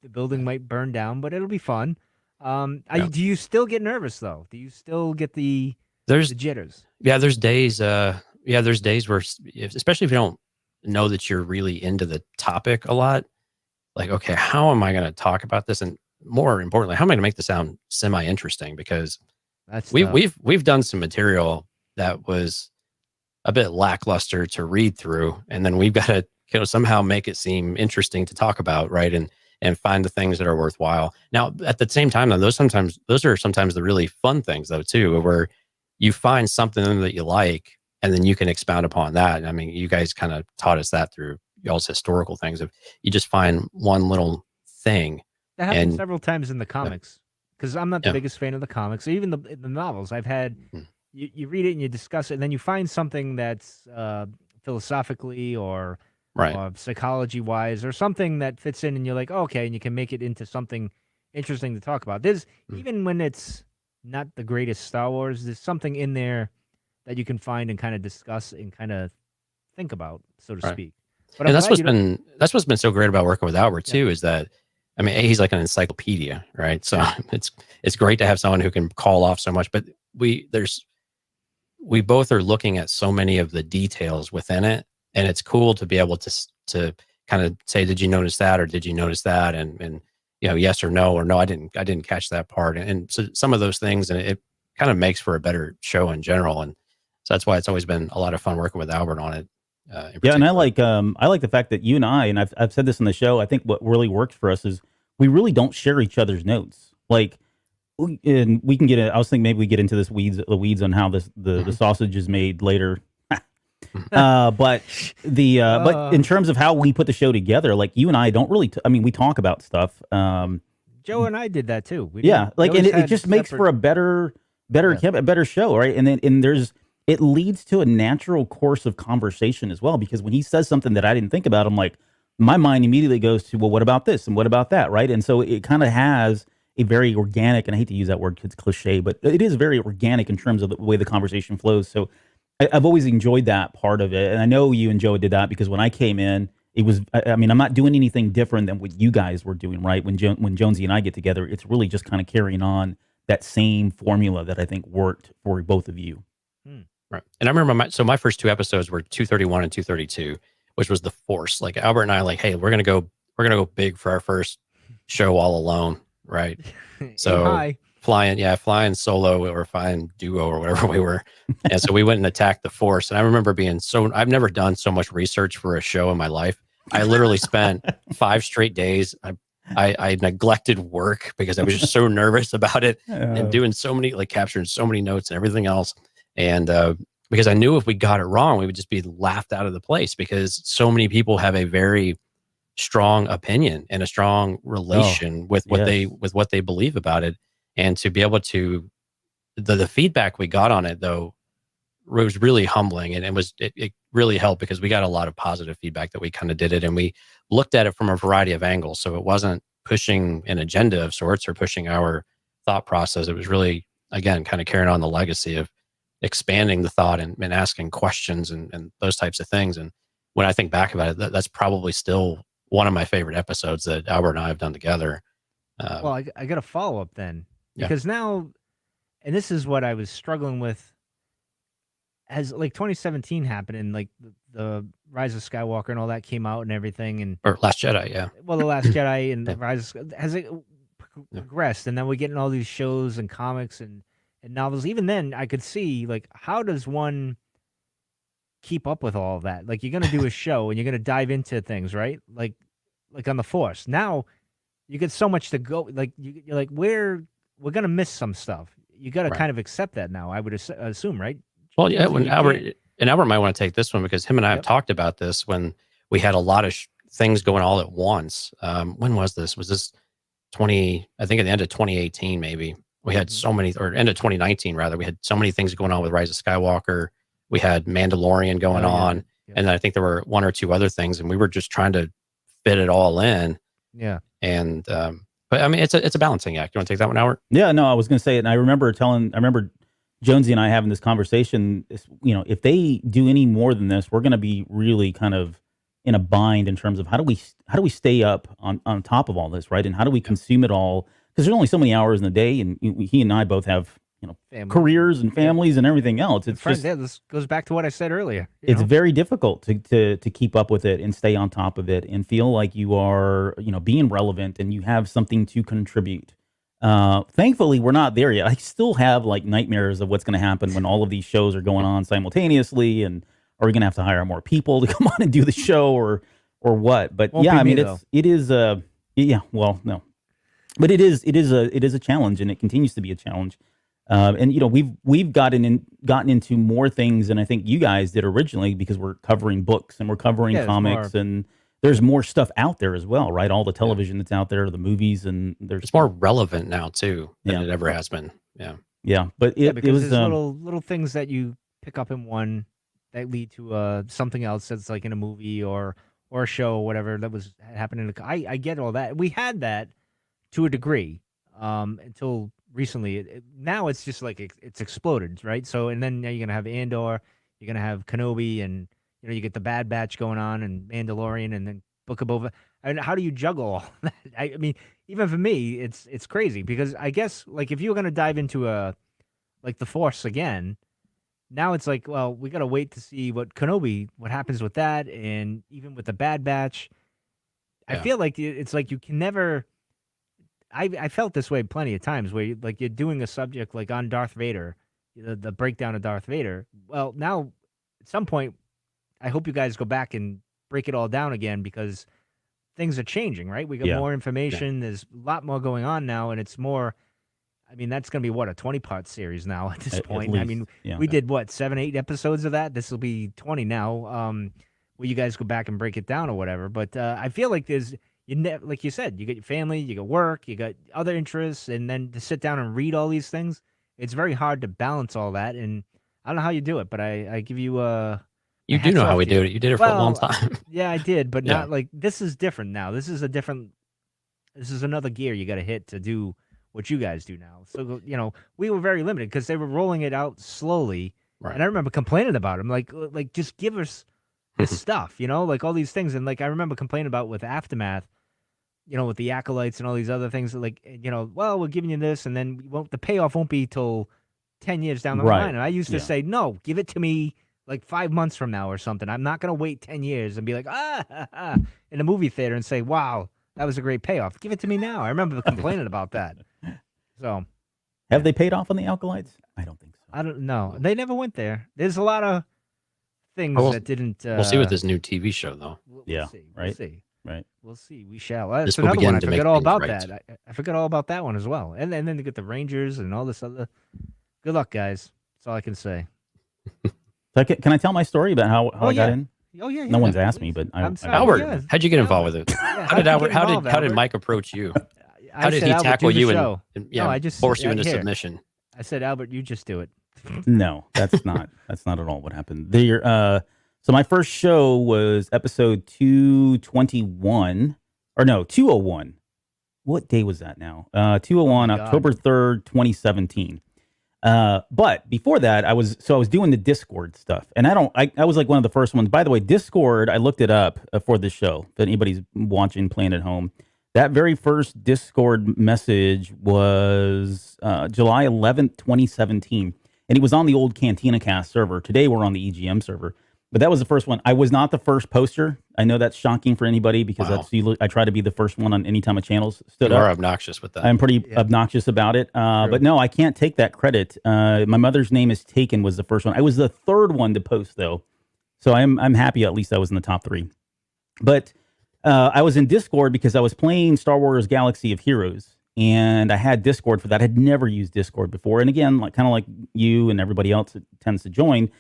The building might burn down, but it'll be fun. Do you still get nervous though? Do you still get the jitters? Yeah, there's days. There's days where, especially if you don't know that you're really into the topic a lot, like, okay, how am I going to talk about this? And more importantly, how am I going to make this sound semi-interesting? Because we've done some material that was a bit lackluster to read through, and then we've got to somehow make it seem interesting to talk about, right? And find the things that are worthwhile. Now, at the same time, though, those are sometimes the really fun things, though, too, where you find something that you like, and then you can expound upon that. And I mean, you guys kind of taught us that through y'all's historical things. Of you just find one little thing. That happened several times in the comics, because I'm not the biggest fan of the comics, or even the novels. I've had you read it and you discuss it, and then you find something that's philosophically or psychology wise, or something that fits in, and you're like, oh, okay, and you can make it into something interesting to talk about. There's even when it's not the greatest Star Wars, there's something in there that you can find and kind of discuss and kind of think about, so to speak. But that's what's been so great about working with Albert too, is that, I mean, he's like an encyclopedia, right? So it's great to have someone who can call off so much, but we both are looking at so many of the details within it, and it's cool to be able to kind of say, did you notice that, or did you notice that, and yes or no, I didn't catch that part, and so some of those things, and it kind of makes for a better show in general. And so that's why it's always been a lot of fun working with Albert on it. And I like the fact that you and I've said this on the show, I think what really works for us is we really don't share each other's notes. Like, and we can I was thinking maybe we get into the weeds on how the sausage is made later. But in terms of how we put the show together, like you and I don't really, we talk about stuff. Joe and I did that too. And it just makes for a better show, right? And then it leads to a natural course of conversation as well, because when he says something that I didn't think about, I'm like, my mind immediately goes to, well, what about this and what about that, right? And so it kind of has a very organic, and I hate to use that word because it's cliche, but it is very organic in terms of the way the conversation flows. So I've always enjoyed that part of it, and I know you and Joe did that because when I came in, it was. I mean, I'm not doing anything different than what you guys were doing, right? When Jonesy and I get together, it's really just kind of carrying on that same formula that I think worked for both of you. Right. And I remember my first two episodes were 231 and 232, which was the Force. Like Albert and I, like, hey, we're gonna go big for our first show all alone, right? So flying solo or flying duo or whatever we were. And so we went and attacked the Force. And I remember I've never done so much research for a show in my life. I literally spent 5 straight days. I neglected work because I was just so nervous about it and doing so many, like capturing so many notes and everything else. And because I knew if we got it wrong, we would just be laughed out of the place because so many people have a very strong opinion and a strong relation with what they believe about it. And to be able to, the feedback we got on it though was really humbling, and it really helped because we got a lot of positive feedback that we kind of did it, and we looked at it from a variety of angles. So it wasn't pushing an agenda of sorts or pushing our thought process. It was really, again, kind of carrying on the legacy of expanding the thought and asking questions and those types of things. And when I think back about it, that's probably still one of my favorite episodes that Albert and I have done together. Well, I got a follow up then, because now, and this is what I was struggling with as like 2017 happened and like the Rise of Skywalker and all that came out and everything, and or Last Jedi, yeah. Well, the Last Jedi and the Rise has it progressed, and then we're getting all these shows and comics and novels. Even then, I could see like how does one keep up with all of that? Like you're gonna do a show and you're gonna dive into things, right? Like on the Force. Now you get so much to go. Like you're like we're gonna miss some stuff. You got to kind of accept that now. I would assume, right? Well, yeah. When Albert might want to take this one because him and I have talked about this when we had a lot of things going all at once. When was this? Was this 20? I think at the end of 2018, maybe. We had so many, or end of 2019 rather, we had so many things going on with Rise of Skywalker. We had Mandalorian going on. And then I think there were 1 or 2 other things, and we were just trying to fit it all in. Yeah. And, but I mean, it's a balancing act. You want to take that one, Howard? Yeah, no, I was going to say it. And I remember Jonesy and I having this conversation, you know, if they do any more than this, we're going to be really kind of in a bind in terms of how do we stay up on top of all this, right? And how do we consume it all? Because there's only so many hours in the day, and he and I both have, you know, careers and families and everything else. It's just, this goes back to what I said earlier. It's very difficult to keep up with it and stay on top of it and feel like you are, you know, being relevant and you have something to contribute. Thankfully, we're not there yet. I still have like nightmares of what's going to happen when all of these shows are going on simultaneously, and are we going to have to hire more people to come on and do the show or what? But yeah, I mean, it is well, no. But it is a challenge, and it continues to be a challenge. And you know, we've gotten into more things than I think you guys did originally because we're covering books and we're covering comics, and there's more stuff out there as well, right? All the television that's out there, the movies, and it's more relevant now too than it ever has been. Yeah. But it was there's little things that you pick up in one that lead to something else that's like in a movie or a show or whatever that was happening. I get all that. We had that to a degree until recently. Now it's just like it's exploded, right? So, and then now you're gonna have Andor, you're gonna have Kenobi, and you know you get the Bad Batch going on, and Mandalorian, and then Book of Boba. And how do you juggle all that? I mean, even for me, it's crazy because I guess like if you were gonna dive into like the Force again, now it's like, well, we gotta wait to see what happens with that, and even with the Bad Batch. I feel like it's like you can never. I felt this way plenty of times where you're doing a subject like on Darth Vader, the breakdown of Darth Vader. Well, now at some point, I hope you guys go back and break it all down again because things are changing, right? We got more information. There's a lot more going on now, and it's more. I mean, that's going to be what, a 20-part series now at this point. Least, I mean, we did what, 7, 8 episodes of that. This will be 20 now. Where you guys go back and break it down or whatever. But I feel like there's. Like you said, you got your family, you got work, you got other interests, and then to sit down and read all these things, it's very hard to balance all that. And I don't know how you do it, but I give you You do know how we do it. You did it for a long time. Yeah, I did, but not like this is different now. This is another gear you got to hit to do what you guys do now. So, we were very limited because they were rolling it out slowly. Right. And I remember complaining about them, like just give us this stuff, like all these things. And like, I remember complaining about with Aftermath, with the acolytes and all these other things, like, well, we're giving you this, and then the payoff won't be till 10 years down the line. And I used to say, no, give it to me like 5 months from now or something. I'm not going to wait 10 years and be like, in a movie theater and say, wow, that was a great payoff. Give it to me now. I remember complaining about that. So, have they paid off on the acolytes? I don't think so. I don't know. They never went there. There's a lot of things that didn't. We'll see with this new TV show, though. We'll see. Right. We'll see. Right. We'll see. We shall. That's another one. I forgot all about that. I forgot all about that one as well. And then to get the Rangers and all this other. Good luck, guys. That's all I can say. So can I tell my story about how I got in? Oh yeah. No one's asked me, but I'm sorry. Albert, how'd you get involved with it? How did Albert? How did Mike approach you? How did he tackle you and force you into submission? I said, Albert, you just do it. No, that's not at all what happened. So my first show was episode 221, or no, 201. What day was that now? 201, October 3rd, 2017. But before that, I was doing the Discord stuff, and I was like one of the first ones. By the way, Discord, I looked it up for this show. If anybody's watching, playing at home, that very first Discord message was July 11th, 2017, and it was on the old Cantina Cast server. Today we're on the EGM server, but that was the first one. I was not the first poster. I know that's shocking for anybody because I try to be the first one on any time a channel's stood up. You are obnoxious with that. I'm pretty obnoxious about it. But no, I can't take that credit. My mother's name is taken was the first one. I was the third one to post though. So I'm happy at least I was in the top 3. But I was in Discord because I was playing Star Wars Galaxy of Heroes and I had Discord for that. I had never used Discord before. And again, kind of like you and everybody else that tends to join,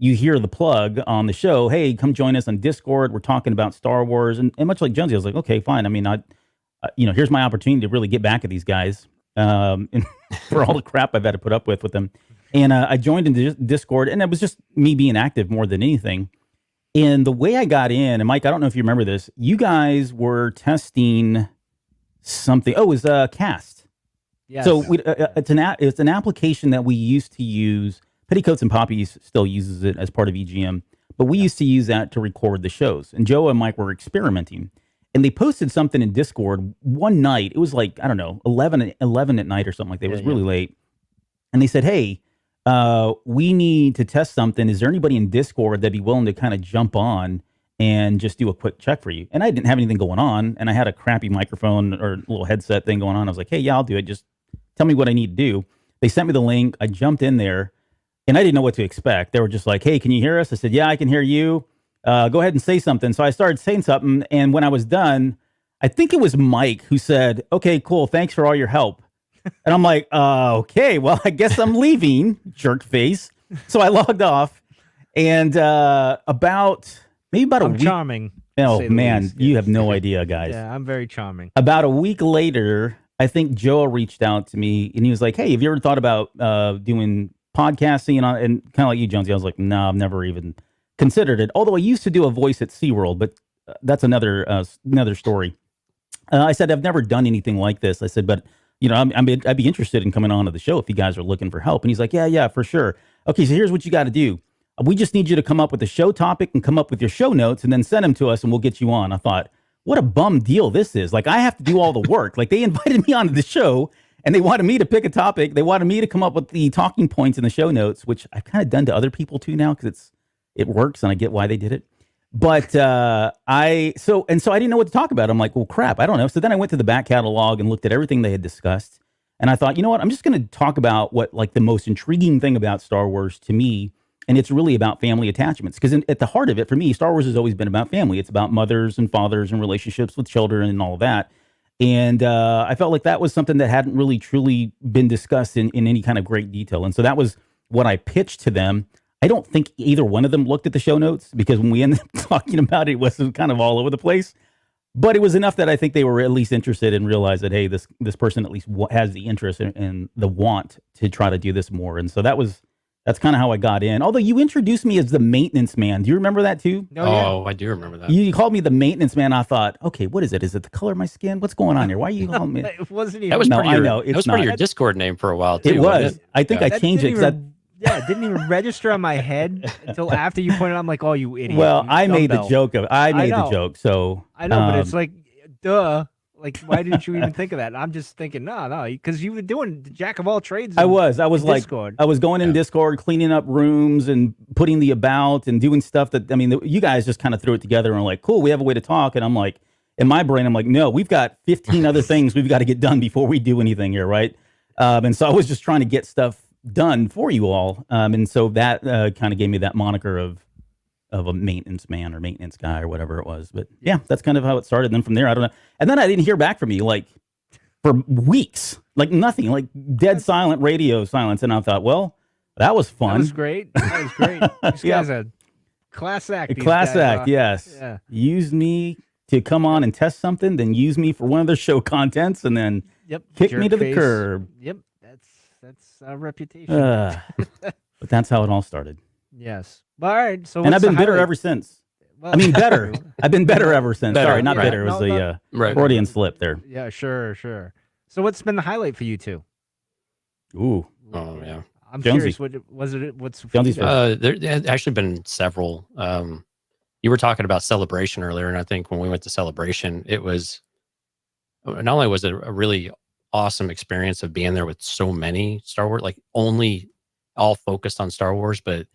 you hear the plug on the show, hey, come join us on Discord. We're talking about Star Wars. And much like Jonesy, I was like, okay, fine. I mean, here's my opportunity to really get back at these guys and for all the crap I've had to put up with them. And I joined into Discord, and it was just me being active more than anything. And the way I got in, and Mike, I don't know if you remember this, you guys were testing something. Oh, it was Cast. Yes. So it's an application that we used to use. Petticoats and Poppies still uses it as part of EGM, but we used to use that to record the shows. And Joe and Mike were experimenting, and they posted something in Discord one night. It was like, I don't know, 11 at night or something like that. It was really late. And they said, hey, we need to test something. Is there anybody in Discord that'd be willing to kind of jump on and just do a quick check for you? And I didn't have anything going on, and I had a crappy microphone or little headset thing going on. I was like, hey, yeah, I'll do it. Just tell me what I need to do. They sent me the link. I jumped in there. And I didn't know what to expect. They were just like, hey, can you hear us? I said, yeah, I can hear you. Go ahead and say something. So I started saying something. And when I was done, I think it was Mike who said, okay, cool. Thanks for all your help. And I'm like, okay, well, I guess I'm leaving, jerk face. So I logged off. And about a week. Charming. Oh, man, you have no idea, guys. Yeah, I'm very charming. About a week later, I think Joe reached out to me. And he was like, hey, have you ever thought about doing podcasting? And kind of like you, Jonesy, I was like, no, I've never even considered it. Although I used to do a voice at SeaWorld, but that's another story. I said, I've never done anything like this. I said, but I'd be interested in coming on to the show if you guys are looking for help. And he's like, yeah, for sure. Okay, so here's what you got to do. We just need you to come up with a show topic and come up with your show notes and then send them to us and we'll get you on. I thought, what a bum deal this is. Like, I have to do all the work. Like, they invited me onto the show and they wanted me to pick a topic. They wanted me to come up with the talking points in the show notes, which I've kind of done to other people too now because it works and I get why they did it. But so I didn't know what to talk about. I'm like, well, crap, I don't know. So then I went to the back catalog and looked at everything they had discussed. And I thought, you know what? I'm just going to talk about what like the most intriguing thing about Star Wars to me. And it's really about family attachments. Because at the heart of it, for me, Star Wars has always been about family. It's about mothers and fathers and relationships with children and all of that. And I felt like that was something that hadn't really truly been discussed in any kind of great detail. And so that was what I pitched to them. I don't think either one of them looked at the show notes because when we ended up talking about it, it was kind of all over the place. But it was enough that I think they were at least interested and realized that, hey, this person at least has the interest and the want to try to do this more. And so that was That's kind of how I got in. Although you introduced me as the maintenance man. Do you remember that too? Oh, I do remember that. You called me the maintenance man. I thought, okay, what is it? Is it the color of my skin? What's going on here? Why are you calling me? It wasn't even. That was part of your not. Discord name for a while too. It was. It? I think I changed it. It didn't even register on my head until after you pointed out. I'm like, oh, you idiot. Well, I made the dumbbell. joke of. I made the joke. So I know, but it's like, duh. Like, why didn't you even think of that? I'm just thinking, no, because you were doing the jack of all trades. I was like, Discord. I was going in Discord, cleaning up rooms and putting the about and doing stuff that, I mean, you guys just kind of threw it together and were like, cool, we have a way to talk. And I'm like, in my brain, I'm like, no, we've got 15 other things we've got to get done before we do anything here, right? And so I was just trying to get stuff done for you all. And so that kind of gave me that moniker of a maintenance man or maintenance guy or whatever it was. But yeah, that's kind of how it started. And then from there, I don't know. And then I didn't hear back from you like for weeks, like nothing, like dead silent radio silence. And I thought, well, that was fun. That was great. These guys are class act. Yes. Yeah. Use me to come on and test something, then use me for one of their show contents, and then kick me to the curb. Yep. That's our reputation. But that's how it all started. Yes. All right. So, and I've been bitter ever since. Well, I mean, better. I've been better ever since. Sorry, not bitter. It was the Freudian slip there. Yeah, sure. So, what's been the highlight for you two? Ooh. Oh yeah. I'm Jonesy. curious. What's Jonesy's there have actually been several. You were talking about Celebration earlier, and I think when we went to Celebration, it was not only was it a really awesome experience of being there with so many Star Wars, like only all focused on Star Wars, but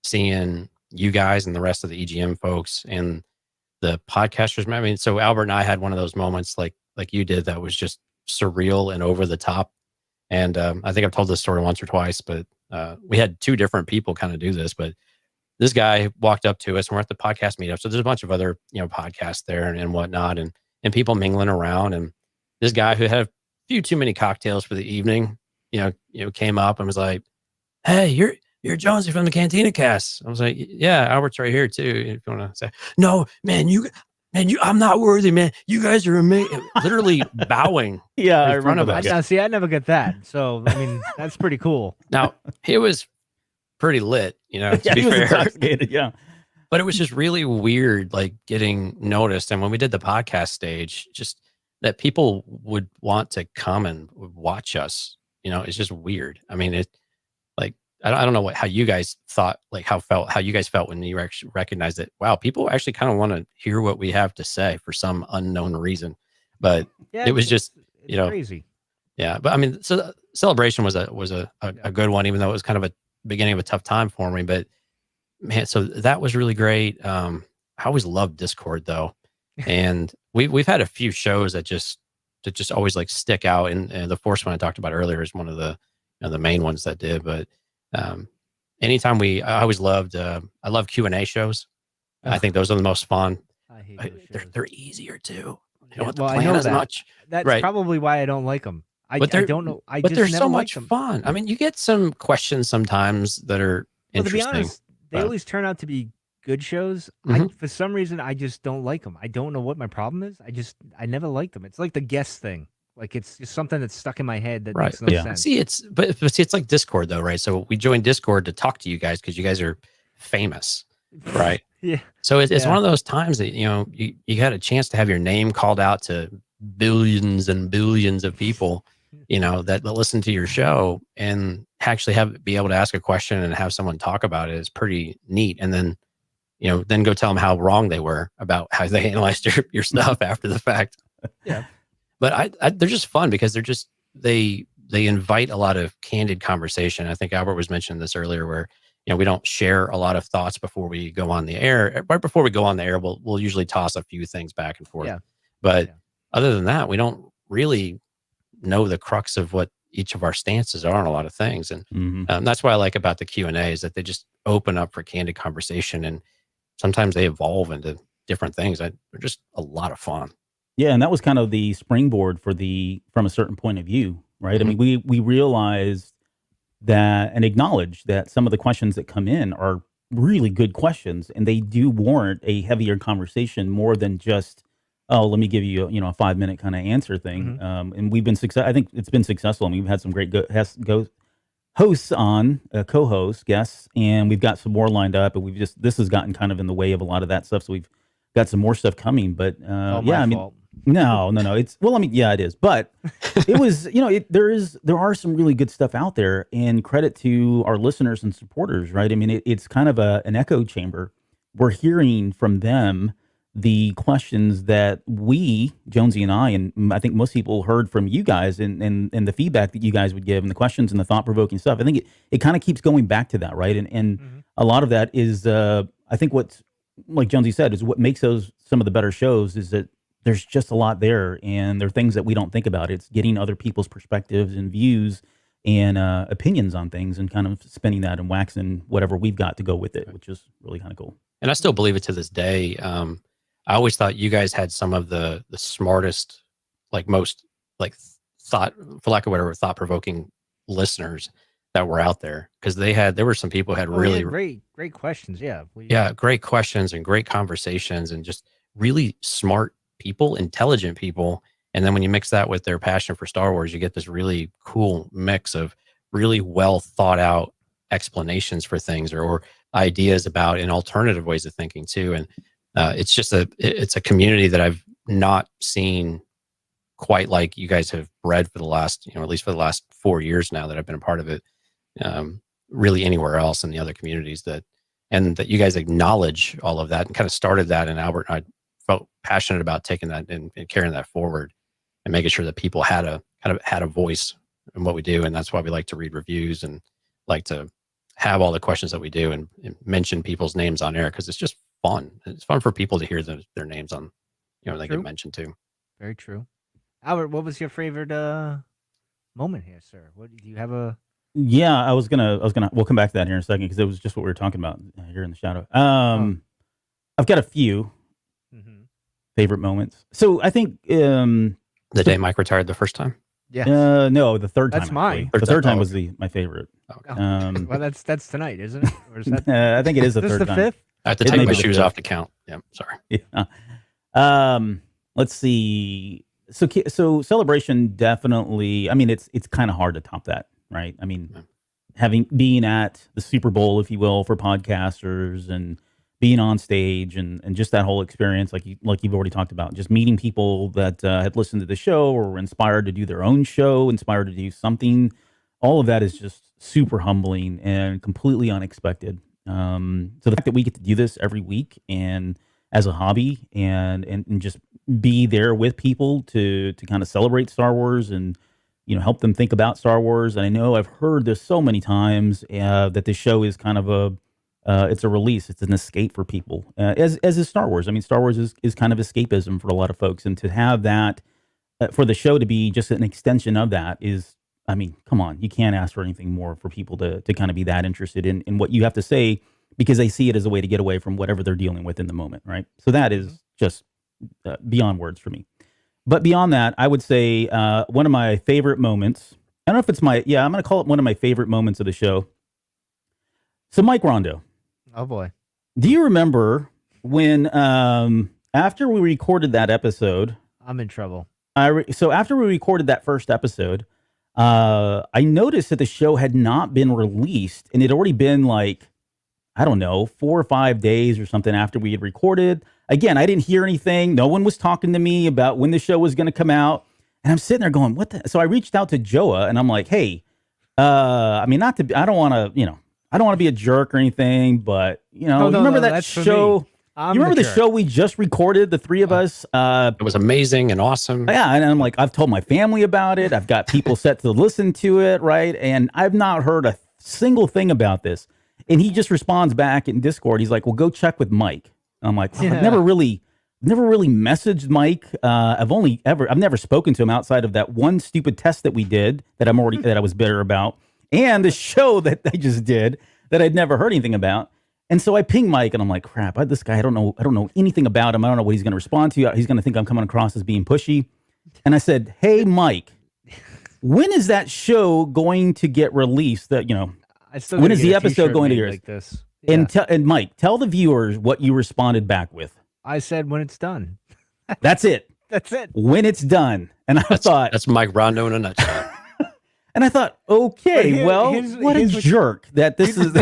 seeing you guys and the rest of the EGM folks and the podcasters. I mean, so Albert and I had one of those moments like you did that was just surreal and over the top. And I think I've told this story once or twice, but we had two different people kind of do this. But this guy walked up to us and we're at the podcast meetup. So there's a bunch of other, podcasts there and whatnot and people mingling around. And this guy who had a few too many cocktails for the evening, came up and was like, "Hey, you're Jonesy from the Cantina Cast." I was like, "Yeah, Albert's right here too. If you want to say, no, man, I'm not worthy, man. You guys are amazing." Literally bowing. Yeah, in front of us. Now, see, I never get that. So, I mean, that's pretty cool. Now, he was pretty lit, to be fair. Intoxicated, yeah. But it was just really weird, like getting noticed. And when we did the podcast stage, just that people would want to come and watch us, it's just weird. I mean, I don't know how you guys thought, like how you guys felt when you actually recognized that, wow, people actually kind of want to hear what we have to say for some unknown reason. But it was just, crazy. Yeah. But I mean, so Celebration was a good one, even though it was kind of a beginning of a tough time for me, but man, so that was really great. I always loved Discord though. And we've had a few shows that just always like stick out. And the Force one I talked about earlier is one of the main ones that did, but anytime I always loved, I love Q&A shows. I think those are the most fun. I hate those they're easier too. You don't have to well, plan I know as that. much. That's probably why I don't like them. I don't know. But they're so much fun. I mean, you get some questions sometimes that are interesting. To be honest, they always turn out to be good shows. For some reason, I just don't like them. I don't know what my problem is. I never liked them. It's like the guest thing. Like it's just something that's stuck in my head that makes no sense. See, it's like Discord though, right? So we joined Discord to talk to you guys because you guys are famous, right? Yeah. So it's one of those times that you had a chance to have your name called out to billions and billions of people, that listen to your show and actually be able to ask a question and have someone talk about it is pretty neat. And then then go tell them how wrong they were about how they analyzed your stuff after the fact. Yeah. But they're just fun because they invite a lot of candid conversation. I think Albert was mentioning this earlier where, we don't share a lot of thoughts before we go on the air. Right before we go on the air, we'll usually toss a few things back and forth. Yeah. But other than that, we don't really know the crux of what each of our stances are on a lot of things. And that's what I like about the Q&A is that they just open up for candid conversation. And sometimes they evolve into different things. They're just a lot of fun. Yeah, and that was kind of the springboard from a certain point of view, right? Mm-hmm. I mean, we realized that and acknowledged that some of the questions that come in are really good questions, and they do warrant a heavier conversation more than just, oh, let me give you a 5-minute kind of answer thing. And we've been I think it's been successful, and we've had some great hosts on, co-hosts, guests, and we've got some more lined up. And this has gotten kind of in the way of a lot of that stuff. So we've got some more stuff coming. But yeah, I mean, fault. no. It's well, I mean, yeah, it is. But it was, there are some really good stuff out there, and credit to our listeners and supporters, right? I mean, it's kind of an echo chamber. We're hearing from them the questions that we, Jonesy and I think most people heard from you guys, and the feedback that you guys would give, and the questions and the thought-provoking stuff. I think it kind of keeps going back to that, right? And a lot of that is, I think what's, like Jonesy said, is what makes those some of the better shows is that there's just a lot there, and there are things that we don't think about. It's getting other people's perspectives and views and opinions on things, and kind of spinning that and waxing whatever we've got to go with it, which is really kind of cool. And I still believe it to this day. I always thought you guys had some of the smartest, like most, like thought, for lack of whatever, thought-provoking listeners that were out there, because there were some people who had really great questions. Yeah. Great questions and great conversations, and just really smart people, intelligent people. And then when you mix that with their passion for Star Wars, you get this really cool mix of really well thought out explanations for things, or ideas about and alternative ways of thinking too. And it's just it's a community that I've not seen quite like you guys have bred for the last, at least for the last 4 years now that I've been a part of it, really anywhere else in the other communities, that you guys acknowledge all of that and kind of started that. And Albert and I felt passionate about taking that and carrying that forward, and making sure that people had a voice in what we do. And that's why we like to read reviews and like to have all the questions that we do, and mention people's names on air, because it's just fun. It's fun for people to hear their names on, they get mentioned too. Very true. Albert, what was your favorite moment here, sir? What do you have a? Yeah, I was gonna. We'll come back to that here in a second, because it was just what we were talking about here in the shadow. I've got a few favorite moments. So I think the day Mike retired the first time. Yeah. No, the third time. That's mine. The third time was my favorite. Okay. Well, that's tonight, isn't it? Or is that? I think it is the third the time. Fifth? I have to take my shoes off to count. Yeah, sorry. Yeah. Let's see. So Celebration definitely. I mean, it's kind of hard to top that, right? I mean, being at the Super Bowl, if you will, for podcasters, and being on stage, and just that whole experience, like you've already talked about, just meeting people that had listened to the show or were inspired to do their own show, inspired to do something. All of that is just super humbling and completely unexpected. So the fact that we get to do this every week, and as a hobby, and just be there with people to kind of celebrate Star Wars, and help them think about Star Wars. And I know I've heard this so many times that this show is kind of it's a release, it's an escape for people, as is Star Wars. I mean, Star Wars is kind of escapism for a lot of folks, and to have that for the show to be just an extension of that is, I mean, come on, you can't ask for anything more for people to kind of be that interested in what you have to say, because they see it as a way to get away from whatever they're dealing with in the moment, right? So that is just beyond words for me. But beyond that, I would say one of my favorite moments, I don't know if it's I'm going to call it one of my favorite moments of the show. So Mike Rondo. Oh, boy. Do you remember when, after we recorded that episode... I'm in trouble. So after we recorded that first episode, I noticed that the show had not been released, and it had already been 4 or 5 days or something after we had recorded. Again, I didn't hear anything. No one was talking to me about when the show was going to come out. And I'm sitting there going, what the? So I reached out to Joa, and I'm like, hey, I mean, I don't want to be a jerk or anything, but remember that show? You remember the show we just recorded, the three of us? It was amazing and awesome. Yeah, and I'm like, I've told my family about it. I've got people set to listen to it, right? And I've not heard a single thing about this. And he just responds back in Discord. He's like, well, go check with Mike. And I'm like, well, I've never really messaged Mike. I've never spoken to him outside of that one stupid test that we did that I was bitter about, and the show that they just did that I'd never heard anything about. And so I ping Mike, and I'm like, crap, this guy, I don't know anything about him. I don't know what he's going to respond to. He's going to think I'm coming across as being pushy. And I said, hey, Mike, when is that show going to get released? When is the episode going to air? Like this? Yeah. And Mike, tell the viewers what you responded back with. I said, when it's done. That's it. That's it. When it's done. And I thought... That's Mike Rondo in a nutshell. And I thought, okay, what a jerk that this is.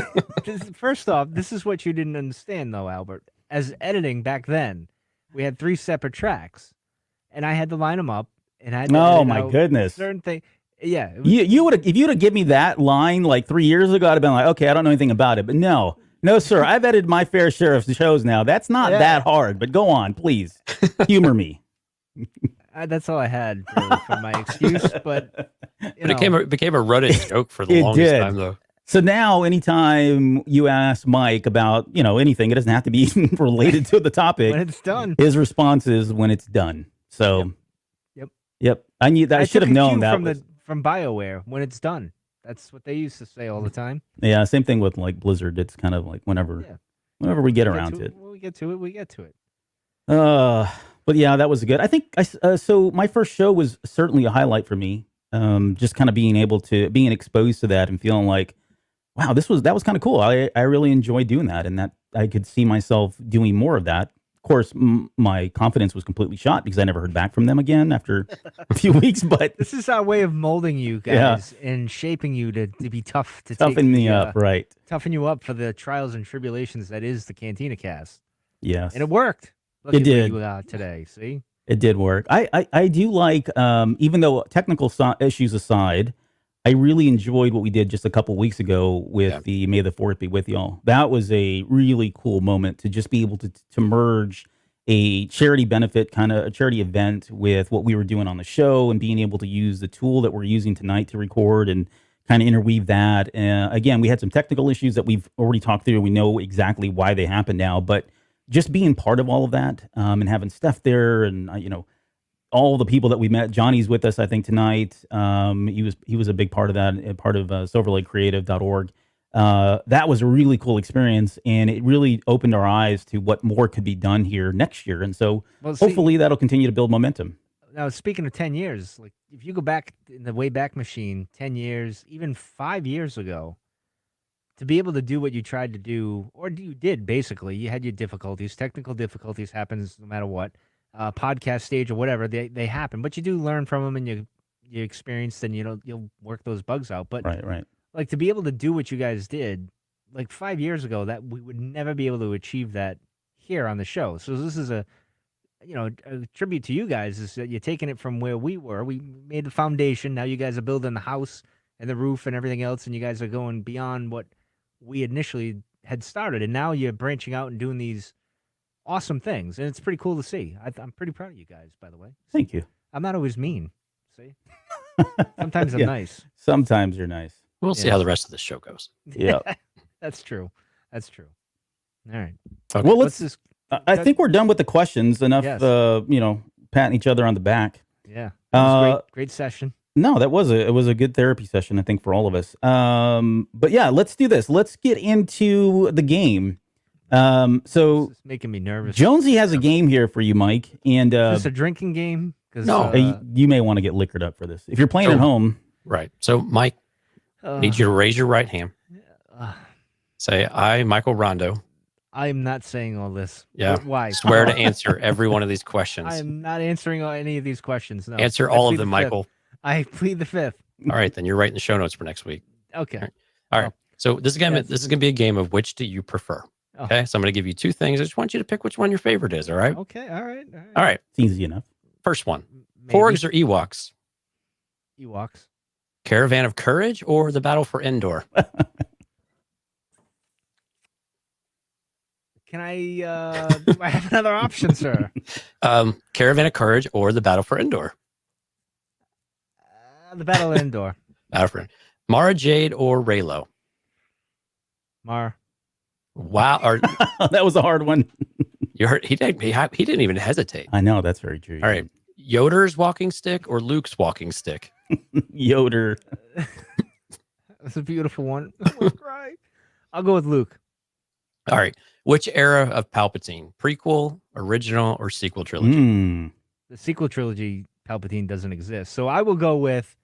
First off, this is what you didn't understand, though, Albert. As editing back then, we had 3 separate tracks, and I had to line them up, and I had to oh my goodness, certain thing. Yeah, you would have if you'd have given me that line like 3 years ago, I'd have been like, okay, I don't know anything about it, but no, sir, I've edited my fair share of shows now. That's not that hard. But go on, please, humor me. That's all I had for my excuse, but it became a running joke for the longest time, though. So now, anytime you ask Mike about anything, it doesn't have to be related to the topic. When it's done, his response is when it's done. So, yep. I knew that. I should have known that from BioWare. When it's done, that's what they used to say all the time. Yeah, same thing with like Blizzard. It's kind of like whenever we get around to it. When we get to it, we get to it. But yeah, that was good. I think so my first show was certainly a highlight for me. Just kind of being exposed to that and feeling like, wow, that was kind of cool. I really enjoyed doing that, and that I could see myself doing more of that. Of course, my confidence was completely shot because I never heard back from them again after a few weeks. But this is our way of molding you guys and shaping you to be tough, to toughen me up, right? Toughen you up for the trials and tribulations that is the Cantina Cast. Yes, and it worked. Look it did today. See, it did work. I do like, even though technical issues aside, I really enjoyed what we did just a couple weeks ago with the May the 4th be with y'all. That was a really cool moment to just be able to merge a charity benefit, kind of a charity event, with what we were doing on the show, and being able to use the tool that we're using tonight to record and kind of interweave that. Again, we had some technical issues that we've already talked through. We know exactly why they happened now, but just being part of all of that, and having Steph there, and all the people that we met. Johnny's with us, I think, tonight. He was a big part of that, part of SilverLakeCreative.org. That was a really cool experience, and it really opened our eyes to what more could be done here next year. And so hopefully that'll continue to build momentum. Now, speaking of 10 years, like if you go back in the Wayback Machine, 10 years, even 5 years ago, to be able to do what you tried to do, or you did, basically, you had your difficulties. Technical difficulties happens no matter what. Podcast stage or whatever, they happen, but you do learn from them, and you experience, and you'll work those bugs out. But right, like to be able to do what you guys did, like 5 years ago, that we would never be able to achieve that here on the show. So this is a tribute to you guys. Is that you're taking it from where we were. We made the foundation. Now you guys are building the house and the roof and everything else, and you guys are going beyond what we initially had started, and now you're branching out and doing these awesome things, and it's pretty cool to see. I'm pretty proud of you guys, by the way. Thank you. I'm not always mean. See, sometimes I'm nice. Sometimes you're nice. We'll see how the rest of the show goes. Yeah, that's true. All right. Okay. Well, I think we're done with the questions. Enough, patting each other on the back. Yeah. Great session. No, it was a good therapy session, I think, for all of us. But yeah, let's do this. Let's get into the game. So it's making me nervous. Jonesy has a game here for you, Mike. And is this a drinking game? No, you may want to get liquored up for this if you're playing at home. Right. So, Mike, need you to raise your right hand. Say, I, Michael Rondo. I'm not saying all this. Yeah. Why? Swear to answer every one of these questions. I am not answering any of these questions. No. Answer all of them, Michael. I plead the fifth. All right, then you're writing the show notes for next week. Okay. All right. So this is gonna be a game of which do you prefer? Okay. So I'm gonna give you two things. I just want you to pick which one your favorite is. All right. Okay. All right. All right. It's easy enough. First one: Porgs or Ewoks? Ewoks. Caravan of Courage or the Battle for Endor? Can I do I have another option, sir? Caravan of Courage or the Battle for Endor? The Battle of Endor. Battle for Mara Jade or Raylo? Mar. Wow. Or, that was a hard one. You heard he didn't even hesitate. I know, that's very true. All right. Yoder's walking stick or Luke's walking stick? Yoder. That's a beautiful one. I'll go with Luke. All right. Which era of Palpatine? Prequel, original, or sequel trilogy? The sequel trilogy, Palpatine doesn't exist. So I will go with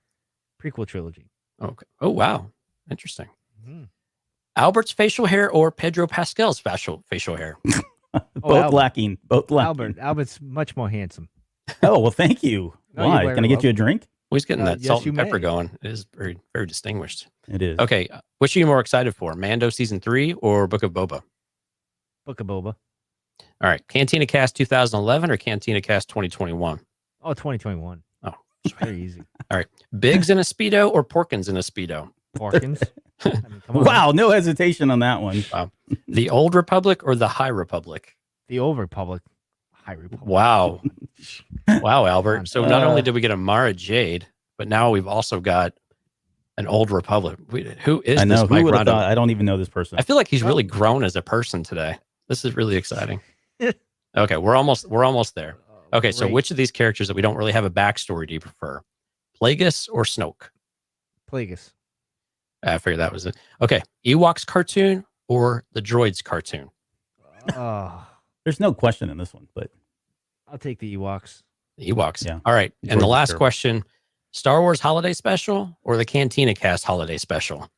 prequel trilogy. Okay. Oh, wow. Interesting. Albert's facial hair or Pedro Pascal's facial hair? Both lacking. Both lacking. Albert's much more handsome. Oh, well, thank you. No, why? Can I get you a drink? he's getting that yes, salt you and pepper may. going. It is very, very distinguished. It is. Okay, which are you more excited for, Mando season 3 or Book of Boba? Book of Boba. All right, Cantina Cast 2011 or Cantina Cast 2021? Oh, 2021. Oh, very easy. All right, Biggs in a Speedo or Porkins in a Speedo? Porkins. I mean, come on. Wow, no hesitation on that one. Wow. The Old Republic or the High Republic? The Old Republic. High Republic. Wow. Wow, Albert. So not only did we get a Mara Jade, but now we've also got an Old Republic. Who is I know. this Who Mike would have Rondo? thought? I don't even know this person. I feel like he's really grown as a person today. This is really exciting. Okay, we're almost there. Okay, so which of these characters that we don't really have a backstory do you prefer? Plagueis or Snoke? Plagueis. I figured that was it. Okay, Ewoks cartoon or the Droids cartoon? There's no question in this one, but I'll take the Ewoks. The Ewoks. Yeah. All right, and the Droids last are- question: Star Wars Holiday Special or the Cantina Cast Holiday Special?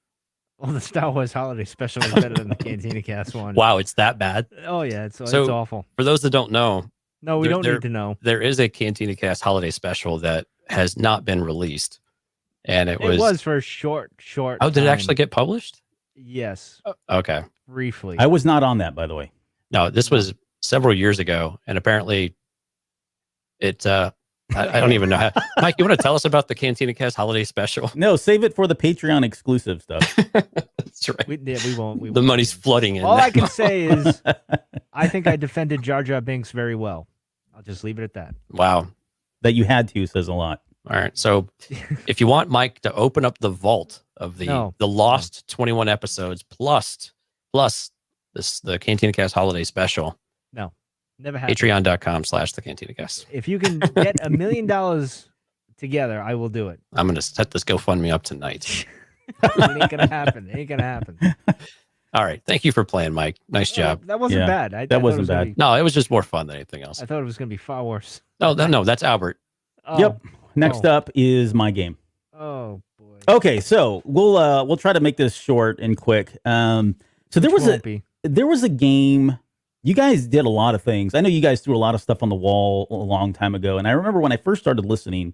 Well, the Star Wars Holiday Special is better than the Cantina Cast one. Wow, it's that bad. Oh yeah, it's So- awful. For those that don't know, No, we there- don't need to know. there is a Cantina Cast Holiday Special that has not been released, and it was. for a short. Oh, did it time. actually get published? Yes, Okay. briefly. I was not on that, by the way. No, this was several years ago, and apparently, it. I don't even know how. Mike, you want to tell us about the Cantina Cast Holiday Special? No, save it for the Patreon exclusive stuff. That's right. We won't. The money's flooding in. All now. I can say is, I think I defended Jar Jar Binks very well. I'll just leave it at that. Wow. That you had to says a lot. All right. So, if you want Mike to open up the vault of the No. lost 21 episodes plus the Cantina Cast Holiday Special, Never happened. Patreon.com/the Cantina Cast. If you can get $1 million together, I will do it. I'm gonna set this GoFundMe up tonight. It ain't gonna happen. It ain't gonna happen. All right. Thank you for playing, Mike. Nice job. That wasn't Yeah, bad. I that thought it wasn't was gonna bad. be- No, it was just more fun than anything else. I thought it was gonna be far worse. No, that's Albert. Oh, Yep. Next up is my game. Oh boy. Okay, so we'll try to make this short and quick. So there Which was won't be. a game. You guys did a lot of things. I know you guys threw a lot of stuff on the wall a long time ago, and I remember when I first started listening,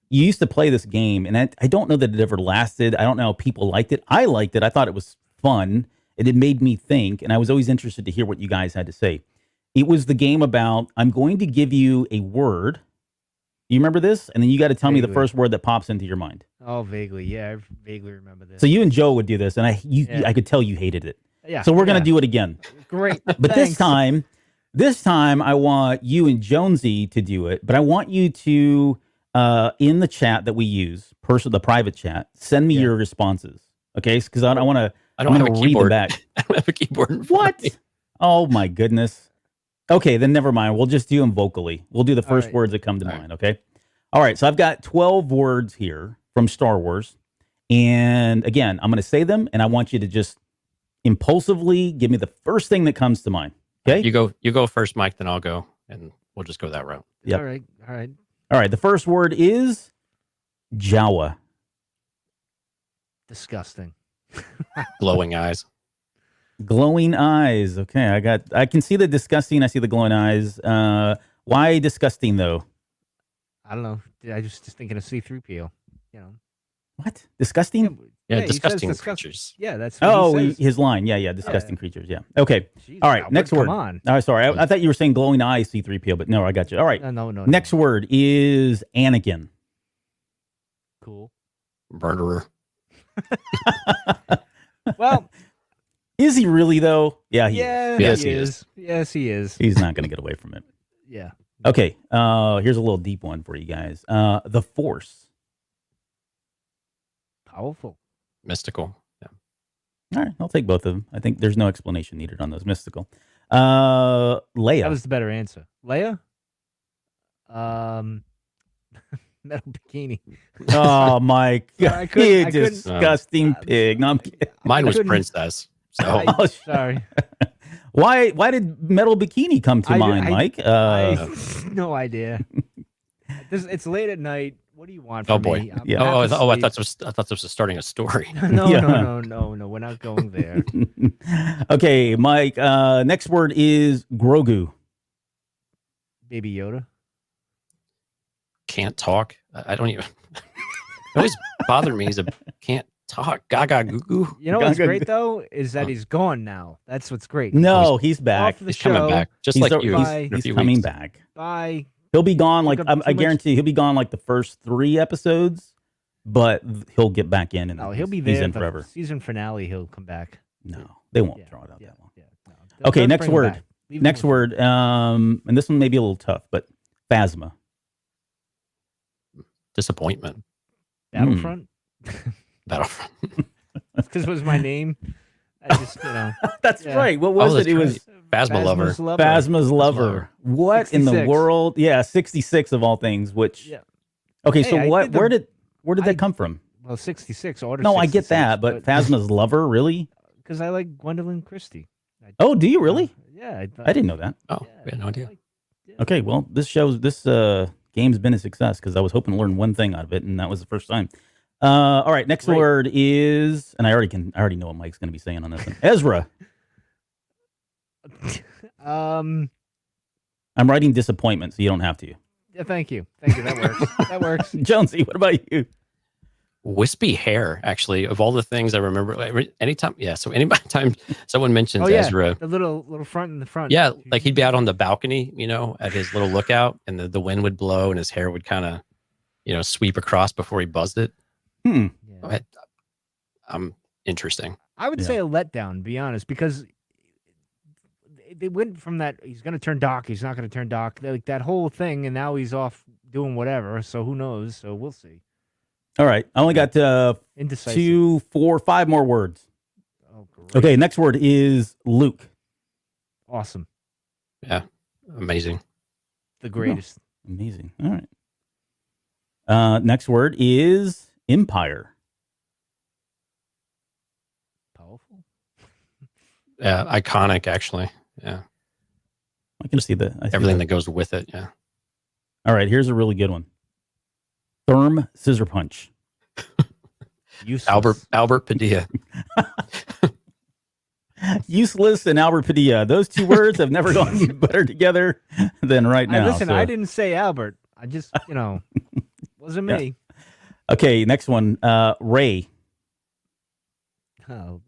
you used to play this game, and I don't know that it ever lasted. I don't know how people liked it. I liked it. I thought it was fun, and it made me think, and I was always interested to hear what you guys had to say. It was the game about, I'm going to give you a word. You remember this? And then you got to tell me the Vaguely. first word that pops into your mind. Oh, vaguely. Yeah, I vaguely remember this. So you and Joe would do this, and Yeah. I could tell you hated it. yeah. So we're gonna yeah. do it again. Great. But this time I want you and Jonesy to do it. But I want you to, in the chat that we use, the private chat, send me Yeah. your responses. Okay? Because I want to. I don't have a read them keyboard. back. I don't have a keyboard. In front of me. What? Oh my goodness. Okay, then never mind. We'll just do them vocally. We'll do the first right. words that come to All right. mind. Okay. All right. So I've got 12 words here from Star Wars, and again, I'm going to say them, and I want you to just impulsively give me the first thing that comes to mind. Okay. You go first, Mike. Then I'll go, and we'll just go that route. Yep. All right. All right. All right. The first word is Jawa. Disgusting. Glowing eyes. Glowing eyes. Okay. I can see the disgusting. I see the glowing eyes. Why disgusting though? I don't know. I just thinking of C-3PO. You know. What? Disgusting? Yeah, he says disgusting disgust- creatures. Yeah, that's what Oh, he says. his line. Yeah. Disgusting creatures. Yeah. Okay. Jeez, All right. Albert, Next word. Come on. Oh, sorry. I thought you were saying glowing eyes, C-3PO, but no, I got you. All right. No. Next word is Anakin. Cool. Murderer. Well, Is he really though? Yeah. yeah, Yes, he he is. Yes, he is. He's not going to get away from it. Yeah. Okay. Here's a little deep one for you guys. The Force. Powerful. Mystical. Yeah. All right. I'll take both of them. I think there's no explanation needed on those. Mystical. Leia. That was the better answer. Leia? Metal bikini. Oh my Sorry, I God. couldn't- You I couldn't- disgusting pig. No, I'm kidding. Mine I was couldn't- princess. So Oh, Sorry. Why did metal bikini come to mind, Mike? I no idea. It's late at night. What do you want oh from boy. me? I'm Yeah. half I asleep. thought this was starting a story. No, Yeah. no. We're not going there. Okay, Mike. Next word is Grogu. Baby Yoda. Can't talk. I don't even. always bothered me. He's can't talk. Gaga goo goo. You know what's great though is that he's gone now. That's what's great. No, he's back. He's coming back, just like you. He's coming back. Bye. He'll be gone. Like I guarantee, he'll be gone like the first 3 episodes, but he'll get back in. And he'll be there. He's in forever. Season finale, he'll come back. No, they won't draw it out that long. Yeah, no. Okay, next word. Next word. And this one may be a little tough, but phasma. Disappointment. Battlefront. Battlefront. Because it was my name. I just, That's right. What was it? It was Phasma Lover. Phasma's Lover. What 66. In the world? Yeah, 66 of all things. Which. Yeah. Okay, so what? Where did that come from? Well, 66. Order. No, 66, I get that, but Phasma's Lover, really? Because I like Gwendolyn Christie. Oh, do you really? Yeah, I didn't know that. Oh, I had no idea. Okay, well, this game's been a success because I was hoping to learn one thing out of it, and that was the first time. All right, next word is, and I already know what Mike's going to be saying on this one. Ezra. I'm writing disappointment, so you don't have to. Yeah, thank you. That works. That works. Jonesy, what about you? Wispy hair, actually, of all the things I remember. Anytime someone mentions Ezra, the little front in the front. Yeah, like he'd be out on the balcony, at his little lookout, and the wind would blow, and his hair would kind of, sweep across before he buzzed it. Interesting. I would say a letdown, to be honest, because they went from that he's going to turn Doc, he's not going to turn Doc, like that whole thing, and now he's off doing whatever. So who knows? So we'll see. All right. I only got 2, 4, 5 more words. Oh, great. Okay. Next word is Luke. Awesome. Yeah. Amazing. The greatest. Oh, amazing. All right. Next word is Empire. Powerful. Yeah. Iconic, actually. Yeah. I can see everything that goes with it. Yeah. All right. Here's a really good one. Therm Scissor Punch. Albert Padilla. Useless and Albert Padilla. Those 2 words have never gone better together than right now. Listen, I didn't say Albert. I just, wasn't me. Yeah. Okay, next one. Ray. Oh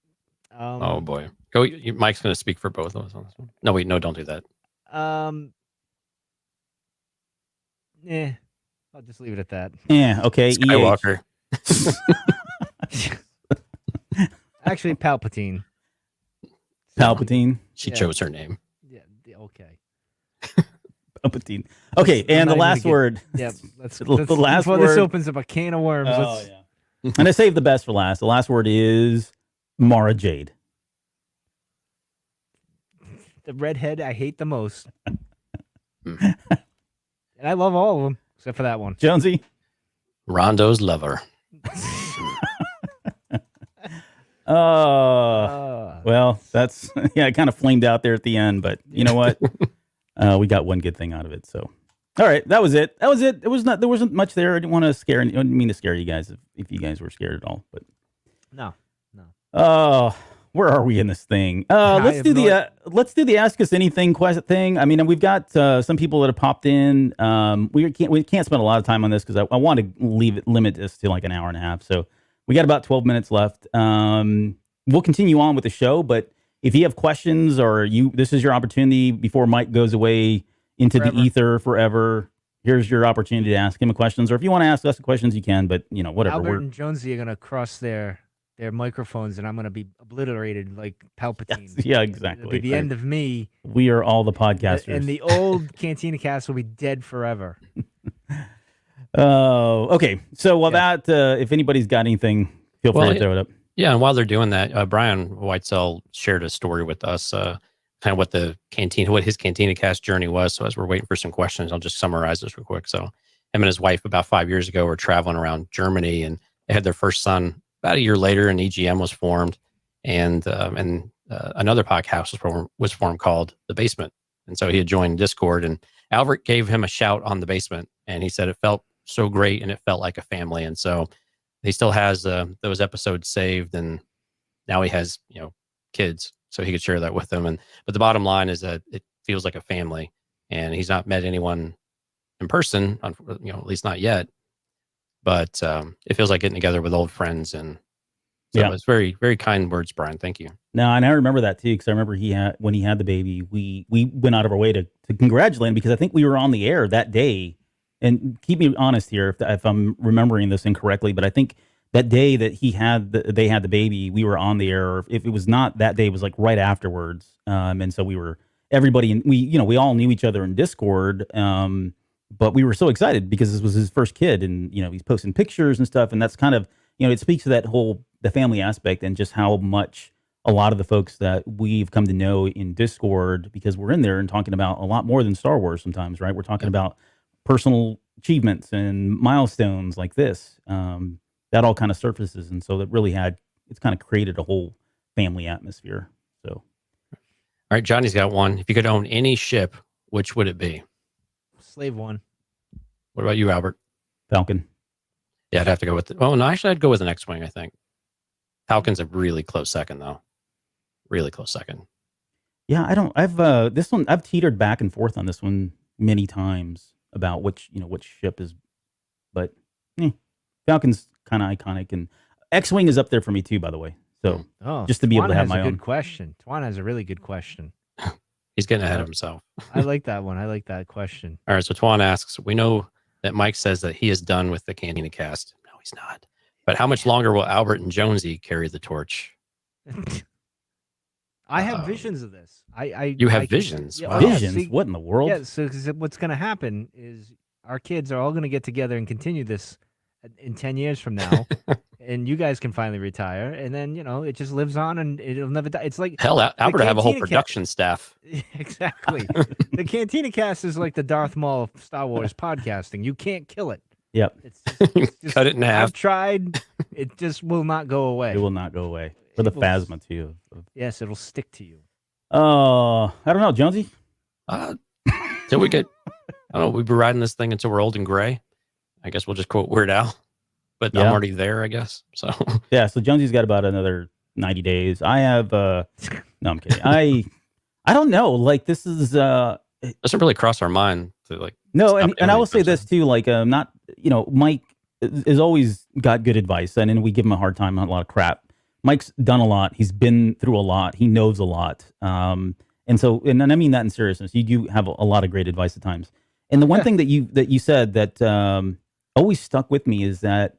boy. Go. Mike's going to speak for both of us on this one. No, wait, no, don't do that. I'll just leave it at that. Yeah, okay. Skywalker. Actually, Palpatine. Palpatine. She chose her name. Yeah, okay. Palpatine. Okay, and the last word. Yeah, let's the last before word. This opens up a can of worms. Oh, yeah. And I saved the best for last. The last word is Mara Jade. The redhead I hate the most. And I love all of them. Except for that one. Jonesy? Rondo's lover. Well, that's, it kind of flamed out there at the end, but you know what? We got one good thing out of it. So, all right, that was it. There wasn't much there. I didn't want to I didn't mean to scare you guys if you guys were scared at all, but. No. Where are we in this thing? Let's do the Ask Us Anything thing. I mean, we've got some people that have popped in. We can't spend a lot of time on this because I want to limit this to like an hour and a half. So we got about 12 minutes left. We'll continue on with the show, but if you have questions or this is your opportunity before Mike goes away into the ether forever. Here's your opportunity to ask him questions, or if you want to ask us questions, you can. But whatever. Albert and Jonesy are gonna cross their microphones, and I'm going to be obliterated like Palpatine. Yes, yeah, exactly. It'll be the end of me. We are all the podcasters. And the old Cantina Cast will be dead forever. Oh, okay. So that, if anybody's got anything, feel free to throw it up. Yeah, and while they're doing that, Brian Whitesell shared a story with us, kind of what his Cantina Cast journey was. So as we're waiting for some questions, I'll just summarize this real quick. So him and his wife about 5 years ago were traveling around Germany, and they had their first son. About a year later, an EGM was formed, and another podcast was formed called The Basement. And so he had joined Discord, and Albert gave him a shout on The Basement, and he said it felt so great and it felt like a family. And so he still has those episodes saved, and now he has kids, so he could share that with them. But the bottom line is that it feels like a family, and he's not met anyone in person, at least not yet. but it feels like getting together with old friends, and so it's very, very kind words, Brian. Thank you. No, and I remember that too, because I remember when he had the baby, we went out of our way to congratulate him, because I think we were on the air that day. And keep me honest here if I'm remembering this incorrectly, but I think that day that they had the baby, we were on the air. If it was not that day, it was like right afterwards. And so we all knew each other in Discord. But we were so excited because this was his first kid, and he's posting pictures and stuff, and that's kind of it speaks to the family aspect, and just how much a lot of the folks that we've come to know in Discord, because we're in there and talking about a lot more than Star Wars sometimes, right? We're talking about personal achievements and milestones like this. That all kind of surfaces, and so it's kind of created a whole family atmosphere. So, all right, Johnny's got one. If you could own any ship, which would it be? Slave One. What about you, Albert? Falcon. Yeah, I'd have to go with I'd go with an X-Wing, I think. Falcon's a really close second, though. Really close second. Yeah, I've teetered back and forth on this one many times about which ship is, but Falcon's kind of iconic, and X-Wing is up there for me too, by the way. So just to be able to have my own. Good question. Twan has a really good question. He's getting ahead of himself. I like that one. I like that question. All right, so Twan asks, we know that Mike says that he is done with the Cantina Cast. No, he's not. But how much longer will Albert and Jonesy carry the torch? I have visions of this. You have visions? Wow. Visions? See, what in the world? Yeah, so what's going to happen is our kids are all going to get together and continue this in 10 years from now. And you guys can finally retire, and then it just lives on, and it'll never die. It's like hell, Albert will have a whole production staff. Exactly. The Cantina Cast is like the Darth Maul of Star Wars podcasting. You can't kill it. Yep. It's just, cut it in half. I've tried. It just will not go away. It will not go away. For the phasma too. Yes, it'll stick to you. I don't know, Jonesy. Till we get, I don't know. We've been riding this thing until we're old and gray. I guess we'll just quote Weird Al. But I'm already there, I guess. So yeah, so Jonesy's got about another 90 days. I have no, I'm kidding. I don't know. Like, this is it doesn't really cross our mind to like. No, and I will say this too, like Mike has always got good advice, and we give him a hard time on a lot of crap. Mike's done a lot. He's been through a lot. He knows a lot. And I mean that in seriousness. You do have a lot of great advice at times. And the one thing that you said that always stuck with me is that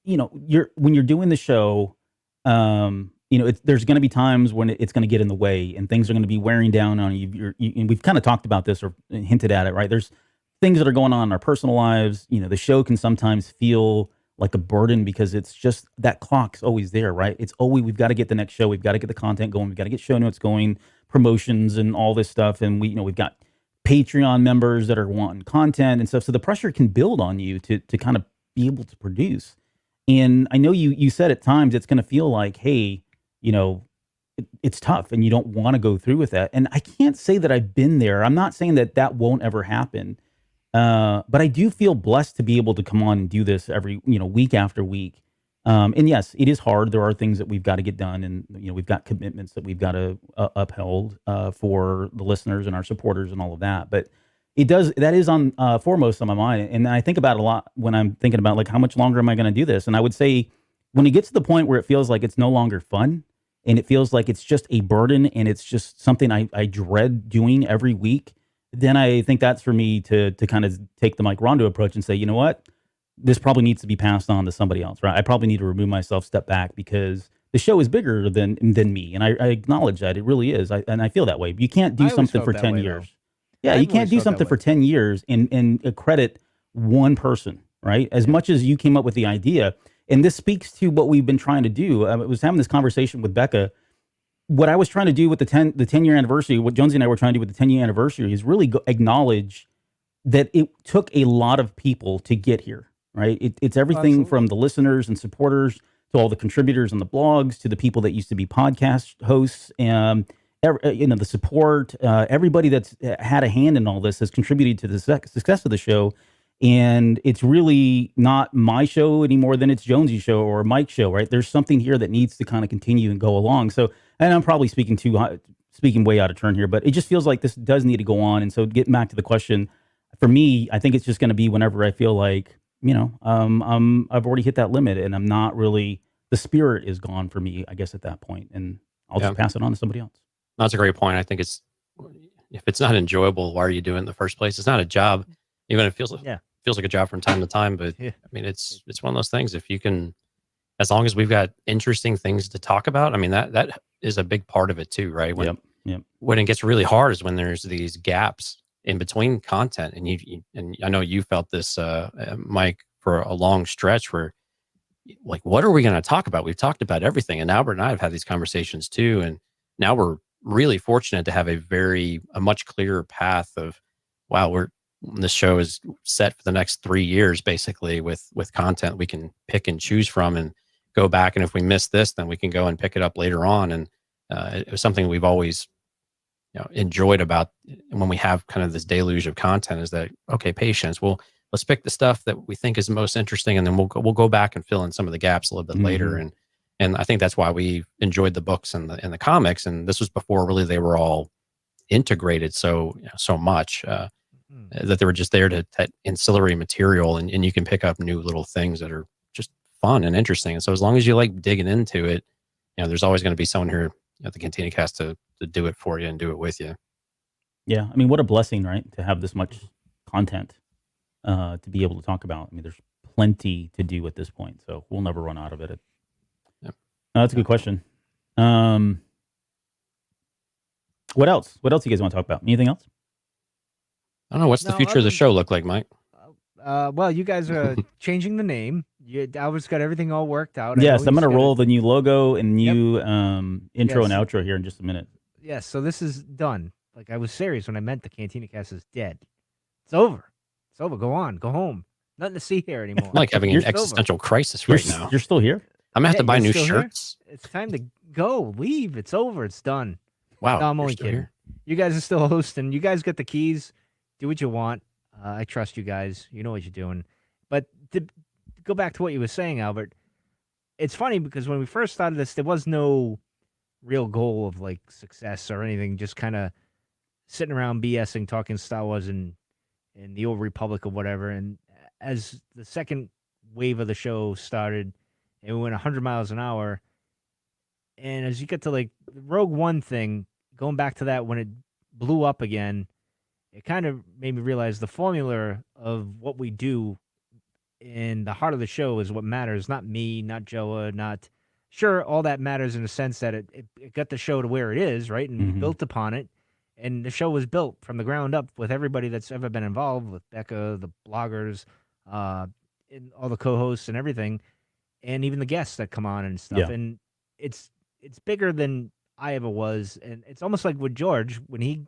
when you're doing the show, there's going to be times when it's going to get in the way, and things are going to be wearing down on you. And we've kind of talked about this or hinted at it, right? There's things that are going on in our personal lives. The show can sometimes feel like a burden because it's just that clock's always there, right? It's always, we've got to get the next show. We've got to get the content going. We've got to get show notes going, promotions and all this stuff. And we've got Patreon members that are wanting content and stuff. So the pressure can build on you to kind of be able to produce. And I know you said at times it's going to feel like, hey, it's tough and you don't want to go through with that. And I can't say that I've been there. I'm not saying that won't ever happen. But I do feel blessed to be able to come on and do this every, week after week. And yes, it is hard. There are things that we've got to get done, and we've got commitments that we've got to upheld for the listeners and our supporters and all of that. But that is on foremost on my mind, and I think about it a lot when I'm thinking about like how much longer am I going to do this? And I would say when it gets to the point where it feels like it's no longer fun, and it feels like it's just a burden, and it's just something I dread doing every week, then I think that's for me to kind of take the Mike Rondo approach and say, you know what, this probably needs to be passed on to somebody else, right? I probably need to remove myself, step back, because the show is bigger than me, and I acknowledge that it really is, and I feel that way. You can't do something for 10 years. Yeah, you can't do something for 10 years and credit one person, right? As much as you came up with the idea, and this speaks to what we've been trying to do. I was having this conversation with Becca. What I was trying to do with the 10-year anniversary, what Jonesy and I were trying to do with the 10-year anniversary is really acknowledge that it took a lot of people to get here, right? It's everything from the listeners and supporters to all the contributors on the blogs to the people that used to be podcast hosts and the support. Everybody that's had a hand in all this has contributed to the success of the show. And it's really not my show any more than it's Jonesy's show or Mike's show, right? There's something here that needs to kind of continue and go along. So, and I'm probably speaking way out of turn here, but it just feels like this does need to go on. And so getting back to the question, for me, I think it's just going to be whenever I feel like I've already hit that limit, and I'm not really, the spirit is gone for me, I guess, at that point, and I'll just pass it on to somebody else. That's a great point. I think if it's not enjoyable, why are you doing it in the first place? It's not a job, even if it feels like a job from time to time. But I mean, it's one of those things. If you can, as long as we've got interesting things to talk about, I mean, that is a big part of it too, right? When it gets really hard is when there's these gaps in between content, and I know you felt this, Mike, for a long stretch where, like, what are we going to talk about? We've talked about everything, and Albert and I have had these conversations too, and now we're really fortunate to have a much clearer path of, wow, this show is set for the next 3 years, basically, with content we can pick and choose from and go back. And if we miss this, then we can go and pick it up later on. And it was something we've always enjoyed about when we have kind of this deluge of content, is that, okay, patience. Let's pick the stuff that we think is most interesting, and then we'll go back and fill in some of the gaps a little bit later. And I think that's why we enjoyed the books and the comics. And this was before really they were all integrated so much that they were just there to that ancillary material, and you can pick up new little things that are just fun and interesting. And so as long as you like digging into it, there's always going to be someone here at the Cantina Cast to do it for you and do it with you. Yeah, I mean, what a blessing, right? To have this much content to be able to talk about. I mean, there's plenty to do at this point, so we'll never run out of it. That's a good question. What else? What else you guys want to talk about? Anything else? I don't know. What's the future of the show look like, Mike? Well, you guys are changing the name. Albert's got everything all worked out. Yes, I'm going to roll the new logo and new intro and outro here in just a minute. Yes, so this is done. Like, I was serious when I meant the Cantina Cast is dead. It's over. It's over. Go on. Go home. Nothing to see here anymore. I'm like having an existential crisis right now. You're still here? I'm going to have to buy new shirts. Here? It's time to go. Leave. It's over. It's done. Wow. No, I'm only kidding. Here? You guys are still hosting. You guys get the keys. Do what you want. I trust you guys. You know what you're doing. But to go back to what you were saying, Albert, it's funny because when we first started this, there was no real goal of like success or anything. Just kind of sitting around BSing, talking Star Wars and the Old Republic or whatever. And as the second wave of the show started, and we went 100 miles an hour, and as you get to like the Rogue One thing, going back to that when it blew up again, it kind of made me realize the formula of what we do in the heart of the show is what matters. Not me, not Joa, not... Sure, all that matters in the sense that it got the show to where it is, right? And we built upon it. And the show was built from the ground up with everybody that's ever been involved, with Becca, the bloggers, and all the co-hosts and everything, and even the guests that come on and stuff. Yeah. And it's bigger than I ever was. And it's almost like with George, when he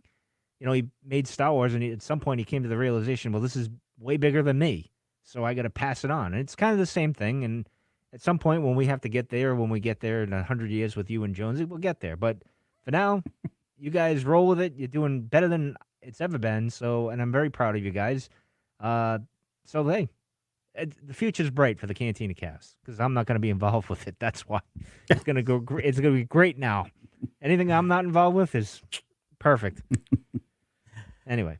made Star Wars, and at some point he came to the realization, well, this is way bigger than me, so I got to pass it on. And it's kind of the same thing. And at some point when we have to get there, when we get there in 100 years with you and Jonesy, we'll get there. But for now, you guys roll with it. You're doing better than it's ever been. So, and I'm very proud of you guys. So, hey, the future's bright for the Cantina Cast because I'm not going to be involved with it. That's why it's going to go. It's going to be great now. Anything I'm not involved with is perfect. Anyway.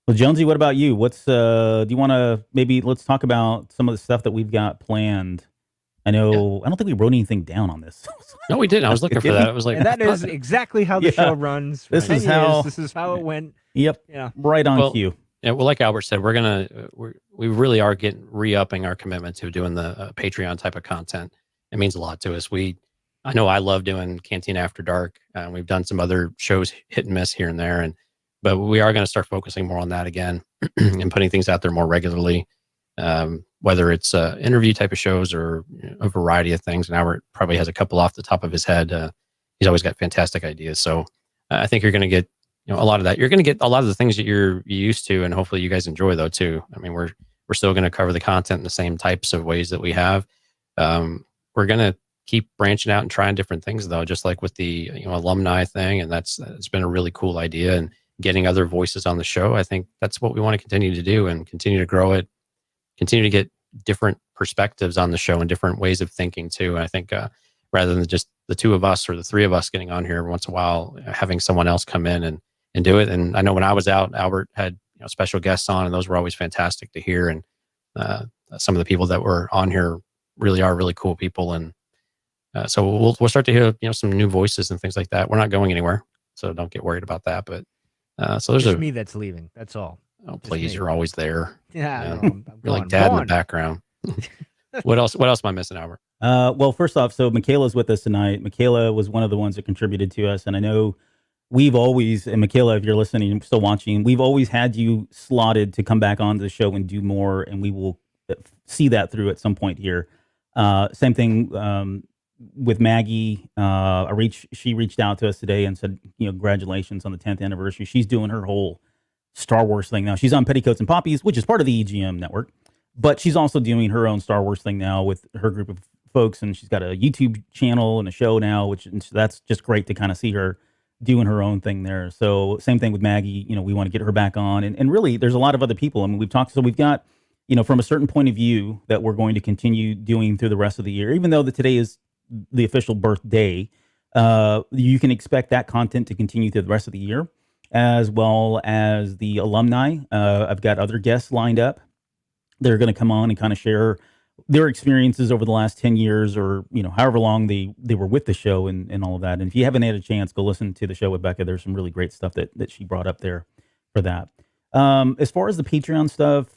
Well, Jonesy, what about you? What's do you want to let's talk about some of the stuff that we've got planned? I know I don't think we wrote anything down on this. No, we didn't. I was looking for that. I was like, and that is exactly how the show runs. This is how it went. Yep. Yeah. Right on cue. Yeah. Well, like Albert said, we really are re-upping our commitment to doing the Patreon type of content. It means a lot to us. I know I love doing Cantina After Dark. We've done some other shows hit and miss here and there, but we are going to start focusing more on that again and putting things out there more regularly, whether it's interview type of shows or a variety of things. And Albert probably has a couple off the top of his head. He's always got fantastic ideas. So I think you're going to get a lot of that. You're going to get a lot of the things that you're used to, and hopefully you guys enjoy though too. I mean, we're still going to cover the content in the same types of ways that we have. We're going to keep branching out and trying different things though, just like with the alumni thing. And it's been a really cool idea, and getting other voices on the show. I think that's what we want to continue to do and continue to grow it, continue to get different perspectives on the show and different ways of thinking too. And I think rather than just the two of us or the three of us getting on here every once in a while, having someone else come in and do it. And I know when I was out, Albert had special guests on, and those were always fantastic to hear. And some of the people that were on here really are really cool people, and so we'll start to hear some new voices and things like that. We're not going anywhere, so don't get worried about that. But so there's just me that's leaving. That's all. Oh, please, you're always there. Yeah, you're like dad in the background. What else am I missing, Albert? Well, first off, so Michaela's with us tonight. Michaela was one of the ones that contributed to us, and I know we've always, and Michaela, if you're listening, still watching, we've always had you slotted to come back on the show and do more, and we will see that through at some point here. Same thing with Maggie. She reached out to us today and said, congratulations on the 10th anniversary. She's doing her whole Star Wars thing now. She's on Petticoats and Poppies, which is part of the EGM network, but she's also doing her own Star Wars thing now with her group of folks, and she's got a YouTube channel and a show now, and that's just great to kind of see her doing her own thing there. So same thing with Maggie. We want to get her back on, and really, there's a lot of other people. I mean, we've got from a certain point of view that we're going to continue doing through the rest of the year, even though today is the official birthday. You can expect that content to continue through the rest of the year, as well as the alumni. I've got other guests lined up. They're going to come on and kind of share their experiences over the last 10 years or, however long they were with the show and all of that. And if you haven't had a chance, go listen to the show with Becca. There's some really great stuff that she brought up there for that. As far as the Patreon stuff,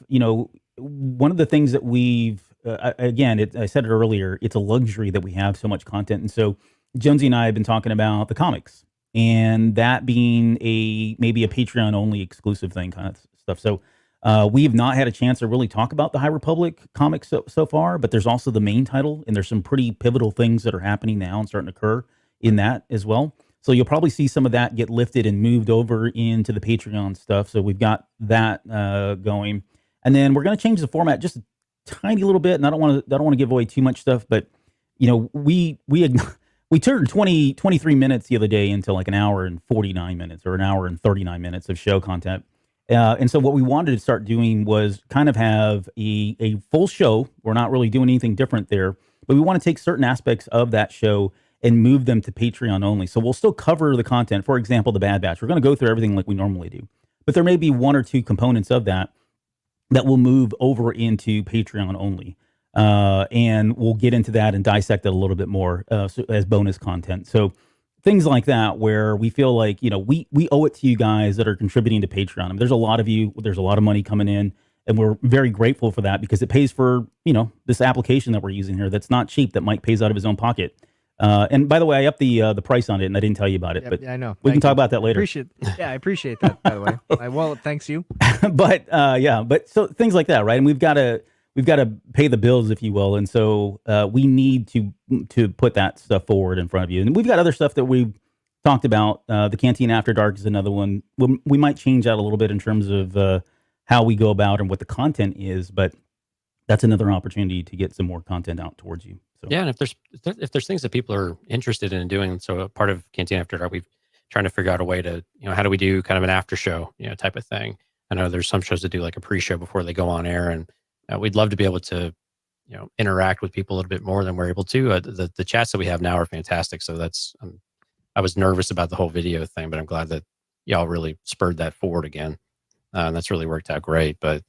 one of the things that we've, I said it earlier, it's a luxury that we have so much content. And so Jonesy and I have been talking about the comics, and that being maybe a Patreon only exclusive thing kind of stuff. So we have not had a chance to really talk about the High Republic comics so far, but there's also the main title, and there's some pretty pivotal things that are happening now and starting to occur in that as well. So you'll probably see some of that get lifted and moved over into the Patreon stuff. So we've got that going, and then we're going to change the format just a tiny little bit. And I don't want to give away too much stuff, but we turned 23 minutes the other day into like an hour and 49 minutes or an hour and 39 minutes of show content. And so what we wanted to start doing was kind of have a full show. We're not really doing anything different there, but we want to take certain aspects of that show and move them to Patreon only. So we'll still cover the content. For example, the Bad Batch. We're going to go through everything like we normally do, but there may be one or two components of that will move over into Patreon only. And we'll get into that and dissect it a little bit more as bonus content. So things like that, where we feel like, we owe it to you guys that are contributing to Patreon. I mean, there's a lot of you, there's a lot of money coming in, and we're very grateful for that because it pays for, this application that we're using here that's not cheap, that Mike pays out of his own pocket. And by the way, I upped the price on it, and I didn't tell you about it, but I know. We can talk about that later. I appreciate that, by the way. My wallet thanks you. But so things like that, right? And we've got to pay the bills, if you will. And so we need to put that stuff forward in front of you. And we've got other stuff that we've talked about. The Canteen After Dark is another one. We might change that a little bit in terms of how we go about and what the content is, but that's another opportunity to get some more content out towards you. So. Yeah, and if there's things that people are interested in doing, so a part of Canteen After Dark, we've trying to figure out a way to, how do we do kind of an after show, type of thing. I know there's some shows that do like a pre-show before they go on air, and we'd love to be able to, interact with people a little bit more than we're able to. The chats that we have now are fantastic. So that's, I was nervous about the whole video thing, but I'm glad that y'all really spurred that forward again. And that's really worked out great. But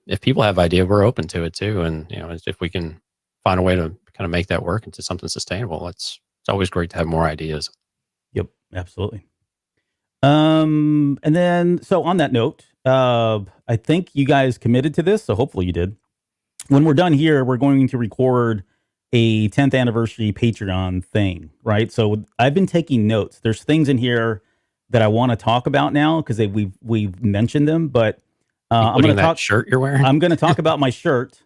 if people have idea, we're open to it too. And, if we can find a way to kind of make that work into something sustainable, it's always great to have more ideas. Yep, absolutely. And then, so on that note, I think you guys committed to this, so hopefully you did. When we're done here, we're going to record a 10th anniversary Patreon thing, right? So I've been taking notes. There's things in here that I want to talk about now because we've mentioned them, but I'm going to talk shirt you're wearing. I'm going to talk about my shirt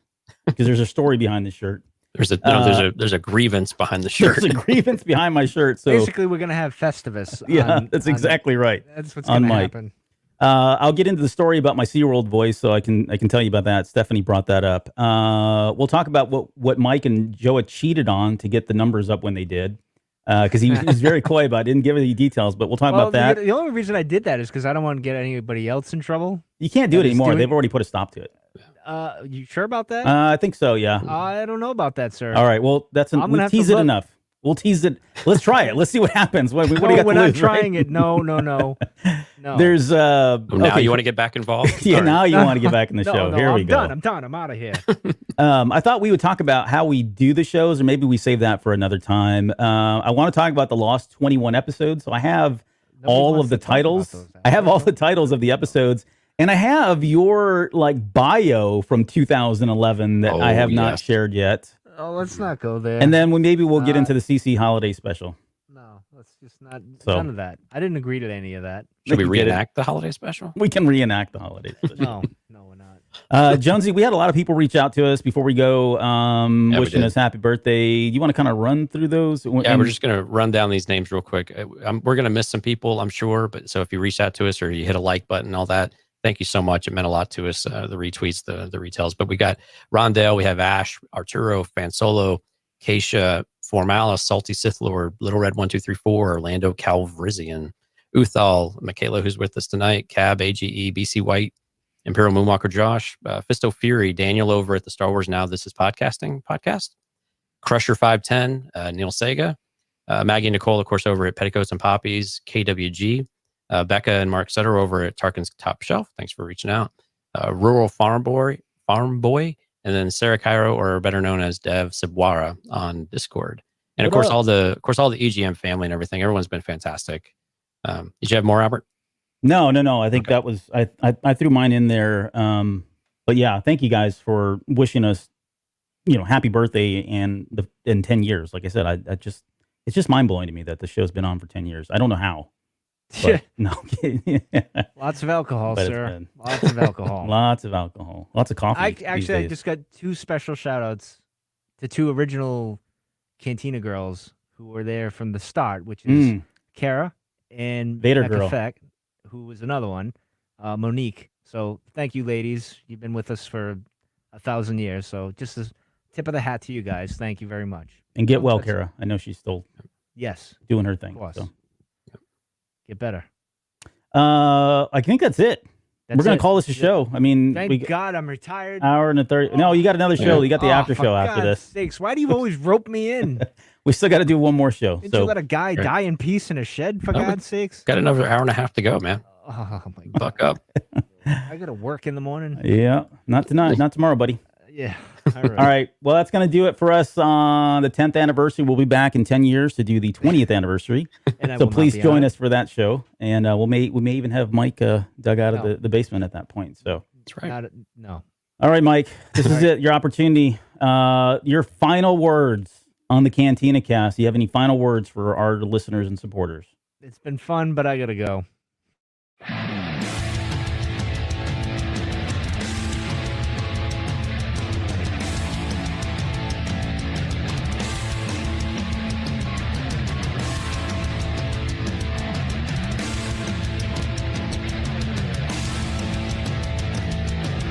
because there's a story behind the shirt. There's a grievance behind the shirt. There's a grievance behind my shirt. So basically, we're gonna have Festivus. That's exactly right. That's what's gonna happen. I'll get into the story about my SeaWorld voice, so I can tell you about that. Stephanie brought that up. We'll talk about what Mike and Joa cheated on to get the numbers up when they did, because he was very coy about it. Didn't give any details, but we'll talk about that. The only reason I did that is because I don't want to get anybody else in trouble. You can't do it anymore. They've already put a stop to it. You sure about that? I think so. Yeah. I don't know about that, sir. All right. Well, we tease it enough. We'll tease it. Let's try it. Let's see what happens. What do you got we're to not lose, trying right? it. No. There's now you want to get back involved? Yeah, now you want to get back in the show. No, Here we go. I'm done. I'm out of here. I thought we would talk about how we do the shows, or maybe we save that for another time. I want to talk about the lost 21 episodes. So I have all of the titles. I have all the titles of the episodes, and I have your bio from 2011 that I have not shared yet. Oh, let's not go there. And then maybe we'll get into the CC holiday special. No, let's just not. None of that. I didn't agree to any of that. Should we reenact the holiday special? We can reenact the holiday special. No, we're not. Jonesy, we had a lot of people reach out to us before we go, wishing us happy birthday. You want to kind of run through those? Yeah, we're just going to run down these names real quick. We're going to miss some people, I'm sure. But so if you reach out to us or you hit a like button, all that, thank you so much. It meant a lot to us, the retweets, the retells. But we got Rondell, we have Ash, Arturo, Fansolo, Keisha, Formalis, Salty Sith Lord, Little Red 1234, Orlando Calvrizian, Uthal, Michaela, who's with us tonight, Cab, AGE, BC White, Imperial Moonwalker Josh, Fisto Fury, Daniel over at the Star Wars Now This Is Podcasting podcast, Crusher 510, Neil Sega, Maggie and Nicole, of course, over at Petticoats and Poppies, KWG, Becca and Mark Sutter over at Tarkin's Top Shelf. Thanks for reaching out. Rural Farm Boy, and then Sarah Cairo, or better known as Dev Sibwara on Discord. And of course, all the EGM family and everything. Everyone's been fantastic. Did you have more, Albert? No. I think that was I threw mine in there. But yeah, thank you guys for wishing us, happy birthday in 10 years. Like I said, it's just mind blowing to me that the show's been on for 10 years. I don't know how. But, no, lots of alcohol, sir. Lots of alcohol. Lots of alcohol. Lots of coffee. I just got two special shout outs to two original Cantina girls who were there from the start, which is Kara and Vader Girl, Feck, who was another one, Monique. So thank you, ladies. You've been with us for 1,000 years. So just a tip of the hat to you guys. Thank you very much. And get well, Kara. I know she's still doing her thing. Of course. So. Get better. I think that's it. We're going to call this a show. I mean, thank God I'm retired. Hour and a 30. No, you got another show. You got the after show after God's this. Sakes, why do you always rope me in? We still got to do one more show. Didn't you let a guy die in peace in a shed, for God's sakes? Got another hour and a half to go, man. Oh, my God. Buck up. I got to work in the morning. Yeah. Not tonight. Not tomorrow, buddy. Yeah. All right. Well, that's going to do it for us on the 10th anniversary. We'll be back in 10 years to do the 20th anniversary. So please join us for that show. And we may even have Mike dug out of the basement at that point. So that's right. No. All right, Mike. This is it. Your opportunity. Your final words on the Cantina Cast. Do you have any final words for our listeners and supporters? It's been fun, but I got to go.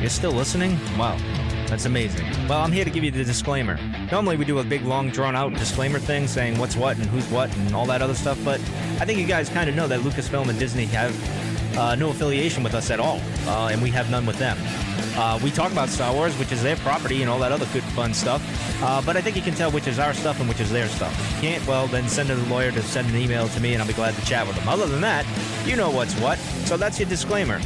You're still listening? Wow, that's amazing. Well, I'm here to give you the disclaimer. Normally we do a big, long, drawn-out disclaimer thing saying what's what and who's what and all that other stuff, but I think you guys kind of know that Lucasfilm and Disney have no affiliation with us at all, and we have none with them. We talk about Star Wars, which is their property and all that other good, fun stuff, but I think you can tell which is our stuff and which is their stuff. If you can't, well, then send a lawyer to send an email to me and I'll be glad to chat with them. Other than that, you know what's what, so that's your disclaimer.